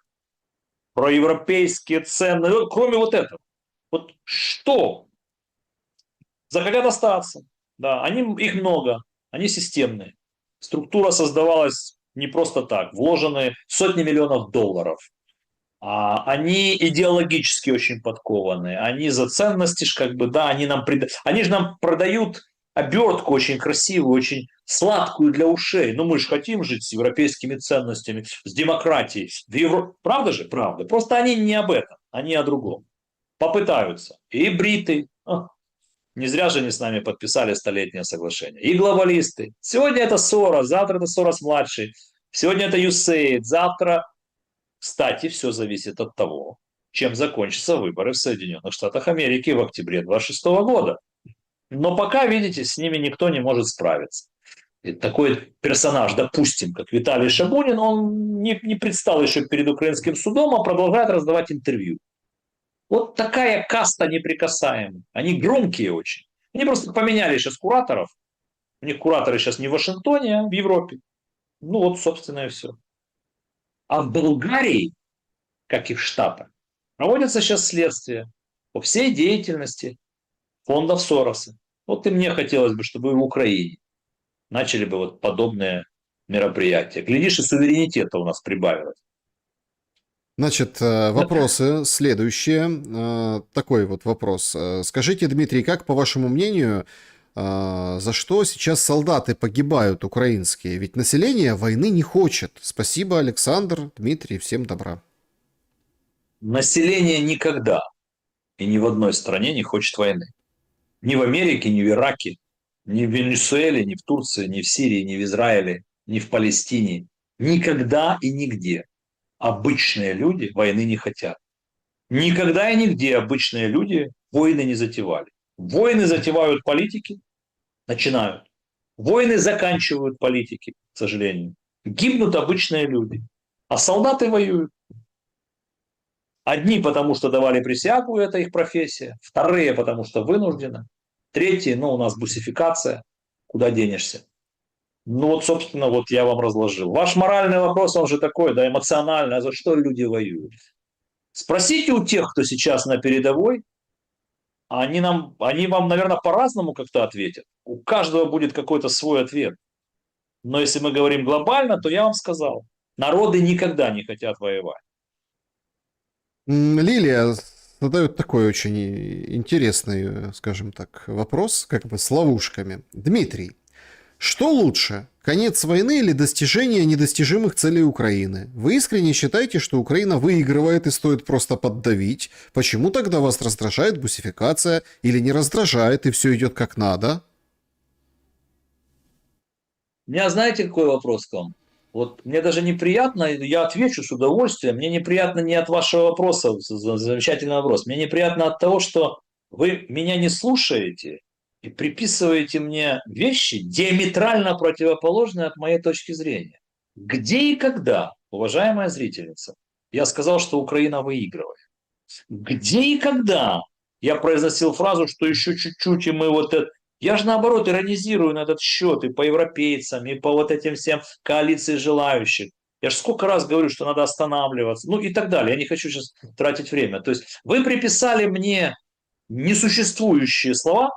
про европейские цены, кроме вот этого. Вот что захотят остаться. Да, их много, они системные. Структура создавалась не просто так, вложены сотни миллионов долларов. Они идеологически очень подкованы, они за ценности, как бы, да, они же нам продают обертку очень красивую, очень сладкую для ушей. Но мы же хотим жить с европейскими ценностями, с демократией. Правда же? Правда. Просто они не об этом, они о другом. Попытаются. И бриты, не зря же они с нами подписали столетнее соглашение. И глобалисты. Сегодня это Сорос, завтра это Сорос-младший. Сегодня это USAID, завтра... Кстати, все зависит от того, чем закончатся выборы в Соединенных Штатах Америки в октябре 2026 года. Но пока, видите, с ними никто не может справиться. И такой персонаж, допустим, как Виталий Шабунин, он не предстал еще перед украинским судом, а продолжает раздавать интервью. Вот такая каста неприкасаемых. Они громкие очень. Они просто поменяли сейчас кураторов. У них кураторы сейчас не в Вашингтоне, а в Европе. Ну вот, собственно, и все. А в Болгарии, как и в Штатах, проводятся сейчас следствия по всей деятельности фондов Сороса. Вот и мне хотелось бы, чтобы и в Украине начали бы вот подобные мероприятия. Глядишь, и суверенитета у нас прибавилось. Значит, вопросы следующие. Такой вот вопрос. Скажите, Дмитрий, как, по вашему мнению, за что сейчас солдаты погибают украинские? Ведь население войны не хочет. Спасибо, Александр, Дмитрий, всем добра. Население никогда и ни в одной стране не хочет войны. Ни в Америке, ни в Ираке, ни в Венесуэле, ни в Турции, ни в Сирии, ни в Израиле, ни в Палестине. Никогда и нигде обычные люди войны не хотят. Никогда и нигде обычные люди войны не затевали. Войны затевают политики, начинают. Войны заканчивают политики, к сожалению. Гибнут обычные люди. А солдаты воюют. Одни, потому что давали присягу, это их профессия. Вторые, потому что вынуждены. Третьи, ну, у нас бусификация. Куда денешься? Ну, вот, собственно, вот я вам разложил. Ваш моральный вопрос, он же такой, да, эмоциональный. А за что люди воюют? Спросите у тех, кто сейчас на передовой, они вам, наверное, по-разному как-то ответят. У каждого будет какой-то свой ответ. Но если мы говорим глобально, то я вам сказал, народы никогда не хотят воевать. Лилия задает такой очень интересный, скажем так, вопрос, как бы с ловушками. Дмитрий, что лучше, конец войны или достижение недостижимых целей Украины? Вы искренне считаете, что Украина выигрывает и стоит просто поддавить? Почему тогда вас раздражает бусификация или не раздражает и все идет как надо? У меня, знаете, какой вопрос к вам? Вот мне даже неприятно, я отвечу с удовольствием, мне неприятно не от вашего вопроса, замечательный вопрос, мне неприятно от того, что вы меня не слушаете и приписываете мне вещи диаметрально противоположные от моей точки зрения. Где и когда, уважаемая зрительница, я сказал, что Украина выигрывает? Где и когда я произносил фразу, что еще чуть-чуть, и мы вот это... Я же наоборот иронизирую на этот счет и по европейцам, и по вот этим всем коалиции желающих. Я же сколько раз говорю, что надо останавливаться, ну и так далее. Я не хочу сейчас тратить время. То есть вы приписали мне несуществующие слова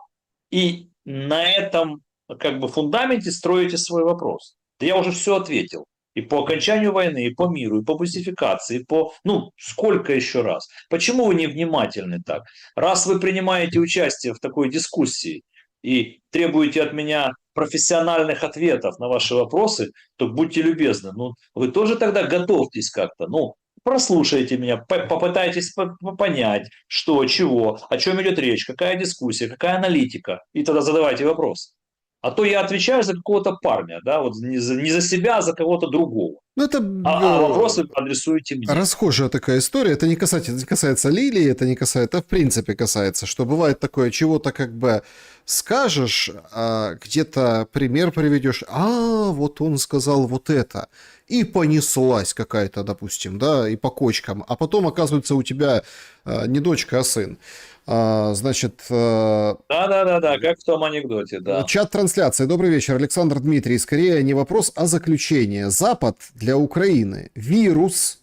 и на этом как бы фундаменте строите свой вопрос. Да я уже все ответил. И по окончанию войны, и по миру, и по пацификации, и по... Ну, сколько еще раз? Почему вы не внимательны так? Раз вы принимаете участие в такой дискуссии и требуете от меня профессиональных ответов на ваши вопросы, то будьте любезны. Ну, вы тоже тогда готовьтесь как-то. Ну, прослушайте меня, попытайтесь понять, что, чего, о чем идет речь, какая дискуссия, какая аналитика. И тогда задавайте вопрос. А то я отвечаю за какого-то парня, да, вот не за себя, а за кого-то другого. Ну, это А вопросы адресуете мне. расхожая такая история. Это не касается Лилии, это не касается, это в принципе касается, что бывает такое, чего-то как бы скажешь, а где-то пример приведешь, вот он сказал вот это, и понеслась какая-то, допустим, да, и по кочкам, а потом оказывается у тебя не дочка, а сын. Значит, Да, как в том анекдоте, да. чат трансляции. Добрый вечер, Александр Дмитрий. Скорее не вопрос, а заключение. Запад для Украины. Вирус,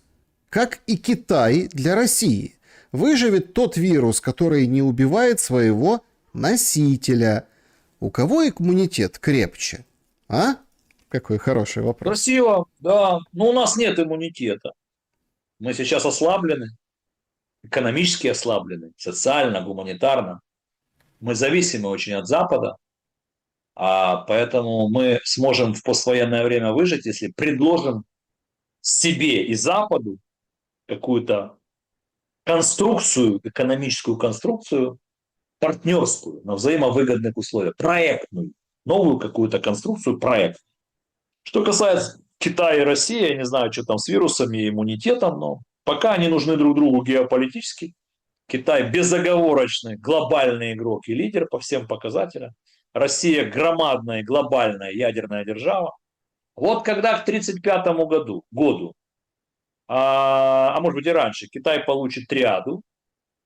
как и Китай для России. Выживет тот вирус, который не убивает своего носителя. У кого иммунитет крепче? А? Какой хороший вопрос. Красиво, да. Но у нас нет иммунитета. Мы сейчас ослаблены, экономически ослаблены, социально, гуманитарно. Мы зависимы очень от Запада, поэтому мы сможем в поствоенное время выжить, если предложим себе и Западу какую-то конструкцию, экономическую конструкцию, партнерскую, на взаимовыгодных условиях, проектную, новую какую-то конструкцию, проект. Что касается Китая и России, я не знаю, что там с вирусами и иммунитетом, но пока они нужны друг другу геополитически. Китай безоговорочный глобальный игрок и лидер по всем показателям. Россия громадная глобальная ядерная держава. Вот когда к 1935 году, может быть и раньше, Китай получит триаду,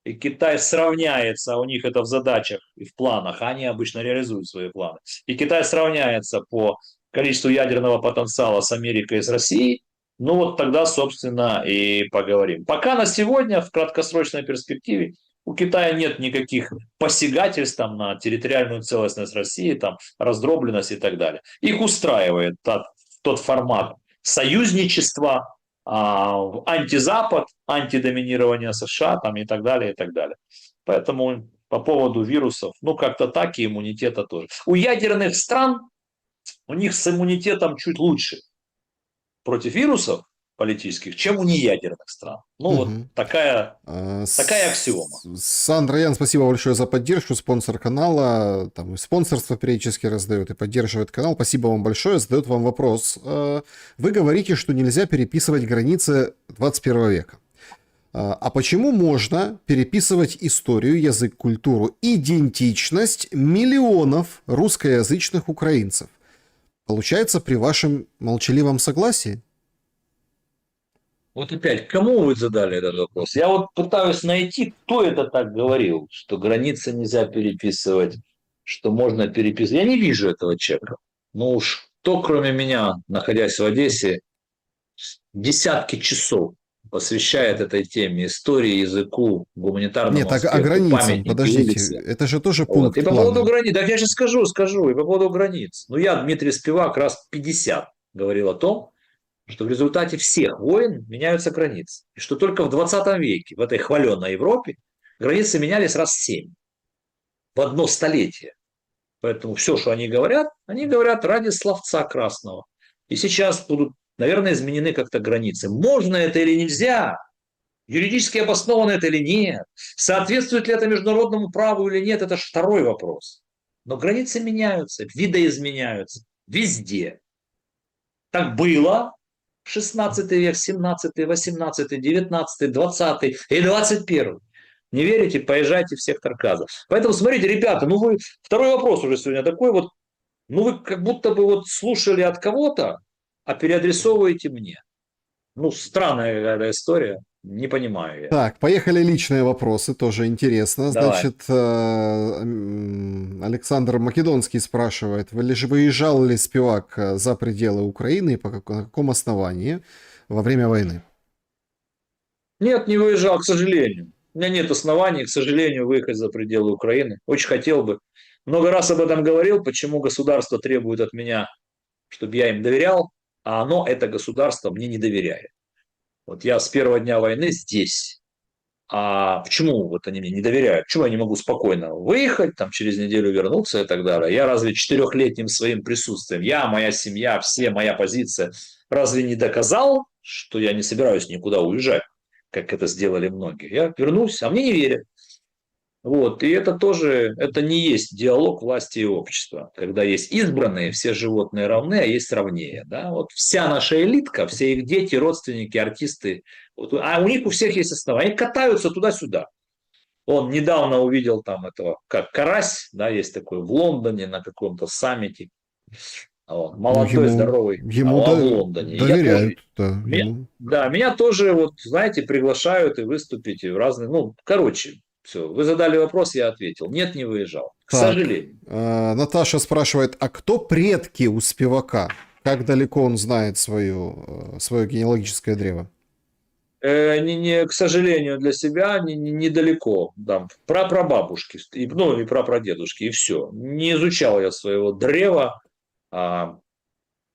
и Китай сравняется, у них это в задачах и в планах, они обычно реализуют свои планы, и Китай сравняется по количеству ядерного потенциала с Америкой и с Россией, ну вот тогда, собственно, и поговорим. Пока на сегодня, в краткосрочной перспективе, у Китая нет никаких посягательств там, на территориальную целостность России, там, раздробленность и так далее. Их устраивает тот формат союзничества, антизапад, антидоминирование США там, и так далее, и так далее. Поэтому по поводу вирусов, ну как-то так и иммунитета тоже. У ядерных стран, у них с иммунитетом чуть лучше против вирусов политических, чем у неядерных стран. Ну вот такая аксиома. Сандра Ян, спасибо большое за поддержку, спонсор канала, там и спонсорство периодически раздает и поддерживает канал. Спасибо вам большое, задает вам вопрос. Вы говорите, что нельзя переписывать границы 21 века. А почему можно переписывать историю, язык, культуру, идентичность миллионов русскоязычных украинцев? Получается, при вашем молчаливом согласии? Вот опять, кому вы задали этот вопрос? Я вот пытаюсь найти, кто это так говорил, что границы нельзя переписывать, что можно переписывать. Я не вижу этого человека. Ну уж кто, кроме меня, находясь в Одессе, десятки часов посвящает этой теме, истории, языку, Нет, гуманитарному а аспекту, границам, памятники, подождите, улицы. это же тоже Вот. И пункт по поводу плана. границ, так я сейчас скажу, и по поводу границ. Ну, я, Дмитрий Спивак, раз 50 говорил о том, что в результате всех войн меняются границы. И что только в 20 веке, в этой хваленной Европе, границы менялись раз 7 в одно столетие. Поэтому все, что они говорят ради словца красного. И сейчас будут, наверное, изменены как-то границы. Можно это или нельзя? Юридически обосновано это или нет? Соответствует ли это международному праву или нет? Это же второй вопрос. Но границы меняются, видоизменяются везде. Так было 16 век, 17, 18, 19, 20 и 21. Не верите? Поезжайте в сектор Газа. Поэтому смотрите, ребята, ну вы... Второй вопрос уже сегодня такой вот. Ну вы как будто бы вот слушали от кого-то, а переадресовываете мне. Ну, странная какая-то история. Не понимаю я. Так, поехали личные вопросы, тоже интересно. Давай. Значит, Александр Македонский спрашивает, выезжал ли Спивак за пределы Украины и на каком основании во время войны? Нет, не выезжал, к сожалению. У меня нет оснований, к сожалению, выехать за пределы Украины. Очень хотел бы. Много раз об этом говорил, почему государство требует от меня, чтобы я им доверял, а оно, это государство, мне не доверяет. Вот я с первого дня войны здесь. А почему вот они мне не доверяют? Почему я не могу спокойно выехать, там, через неделю вернуться и так далее? Я разве 4-летним своим присутствием, я, моя семья, все, моя позиция, разве не доказал, что я не собираюсь никуда уезжать, как это сделали многие? Я вернусь, а мне не верят. Вот, и это тоже, это не есть диалог власти и общества, когда есть избранные, все животные равны, а есть равнее. Да? Вот вся наша элитка, все их дети, родственники, артисты, вот, а у них у всех есть основания, они катаются туда-сюда. Он недавно увидел там этого, как Карась, да, есть такой в Лондоне на каком-то саммите, вот, Ну, молодой, здоровый, ему в Лондоне. И я тоже, доверяют, да. да, меня тоже, вот, знаете, приглашают и выступить и в разные, ну, короче, все, вы задали вопрос, я ответил. Нет, не выезжал. К Так, сожалению. Наташа спрашивает, а кто предки у Спивака? Как далеко он знает свое генеалогическое древо? К сожалению, для себя недалеко. Там, прапрабабушки, ну и прапрадедушки, и все. Не изучал я своего древа, а,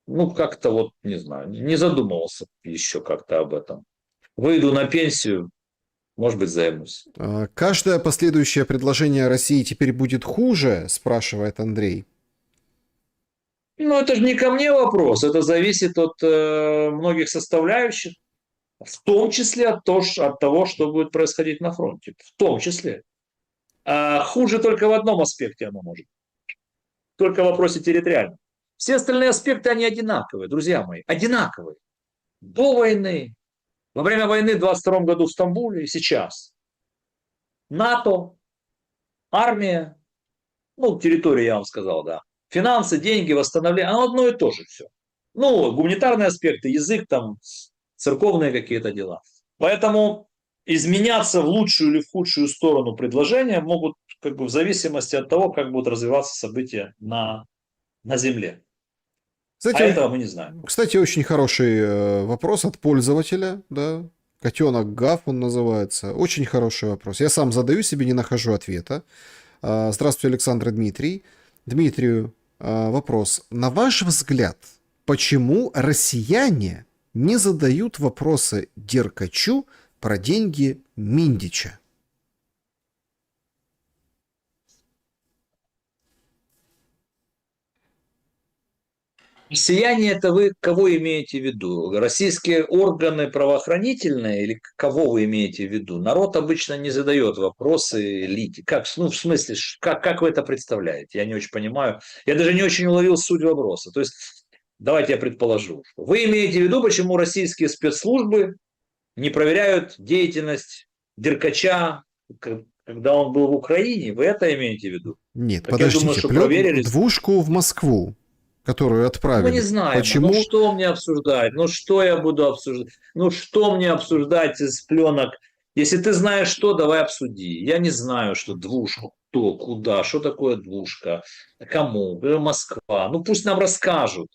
ну как-то вот, не знаю, не задумывался еще как-то об этом. Выйду на пенсию, может быть, займусь. Каждое последующее предложение России теперь будет хуже, спрашивает Андрей. Ну, это же не ко мне вопрос, это зависит от многих составляющих, в том числе от того, что будет происходить на фронте. В том числе. А хуже только в одном аспекте оно может. Только в вопросе территориальном. Все остальные аспекты, они одинаковые, друзья мои, одинаковые. До войны, во время войны в 22 году в Стамбуле и сейчас. НАТО, армия, ну, территория, я вам сказал, да. Финансы, деньги, восстановление, оно одно и то же все. Ну, гуманитарные аспекты, язык там, церковные какие-то дела. Поэтому изменяться в лучшую или в худшую сторону предложения могут как бы в зависимости от того, как будут развиваться события на Земле. Кстати, А этого мы не знаем. Кстати, очень хороший вопрос от пользователя, да. Котенок Гав он называется. Очень хороший вопрос. Я сам задаю себе, не нахожу ответа. Здравствуйте, Александр и Дмитрий. Дмитрию вопрос. На ваш взгляд, почему россияне не задают вопросы Деркачу про деньги Миндича? Россияне, это вы кого имеете в виду? Российские органы правоохранительные или кого вы имеете в виду? Народ обычно не задает вопросы элите. Как, ну, в смысле, как вы это представляете? Я не очень понимаю. Я даже не очень уловил суть вопроса. То есть, давайте я предположу. Вы имеете в виду, почему российские спецслужбы не проверяют деятельность Деркача, когда он был в Украине? Вы это имеете в виду? Нет, Так я подождите. думаю, что проверили. Двушку в Москву. которую Мы отправили. не знаем. Почему? Ну что мне обсуждать? Ну что я буду обсуждать? Ну что мне обсуждать из пленок? Если ты знаешь что, давай обсуди. Я не знаю, что двушку, кто, куда, что такое двушка, кому, Москва. Ну пусть нам расскажут.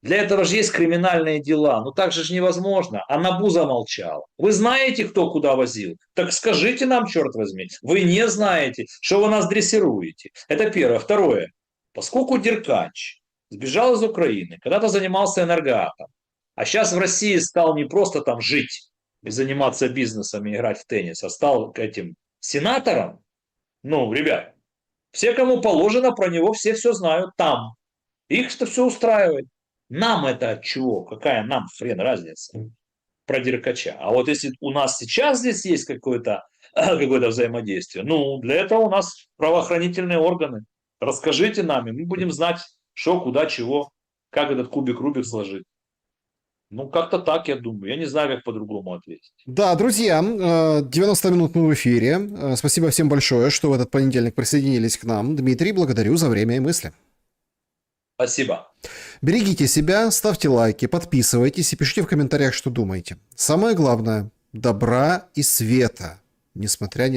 Для этого же есть криминальные дела. Ну так же невозможно. А НАБУ замолчал. Вы знаете, кто куда возил? Так скажите нам, черт возьми. Вы не знаете, что вы нас дрессируете. Это первое. Второе. Поскольку Деркач сбежал из Украины, когда-то занимался энергоатом, а сейчас в России стал не просто там жить и заниматься бизнесом и играть в теннис, а стал этим сенатором, ну, ребят, все, кому положено, про него все знают там. Их это все устраивает. Нам это от чего? Какая нам хрен разница про Деркача? А вот если у нас сейчас здесь есть какое-то взаимодействие, ну, для этого у нас правоохранительные органы. Расскажите нам, и мы будем знать, что, куда, чего, как этот кубик Рубик сложить. Ну, как-то так, я думаю. Я не знаю, как по-другому ответить. Да, друзья, 90 минут мы в эфире. Спасибо всем большое, что в этот понедельник присоединились к нам. Дмитрий, благодарю за время и мысли. Спасибо. Берегите себя, ставьте лайки, подписывайтесь и пишите в комментариях, что думаете. Самое главное – добра и света, несмотря ни на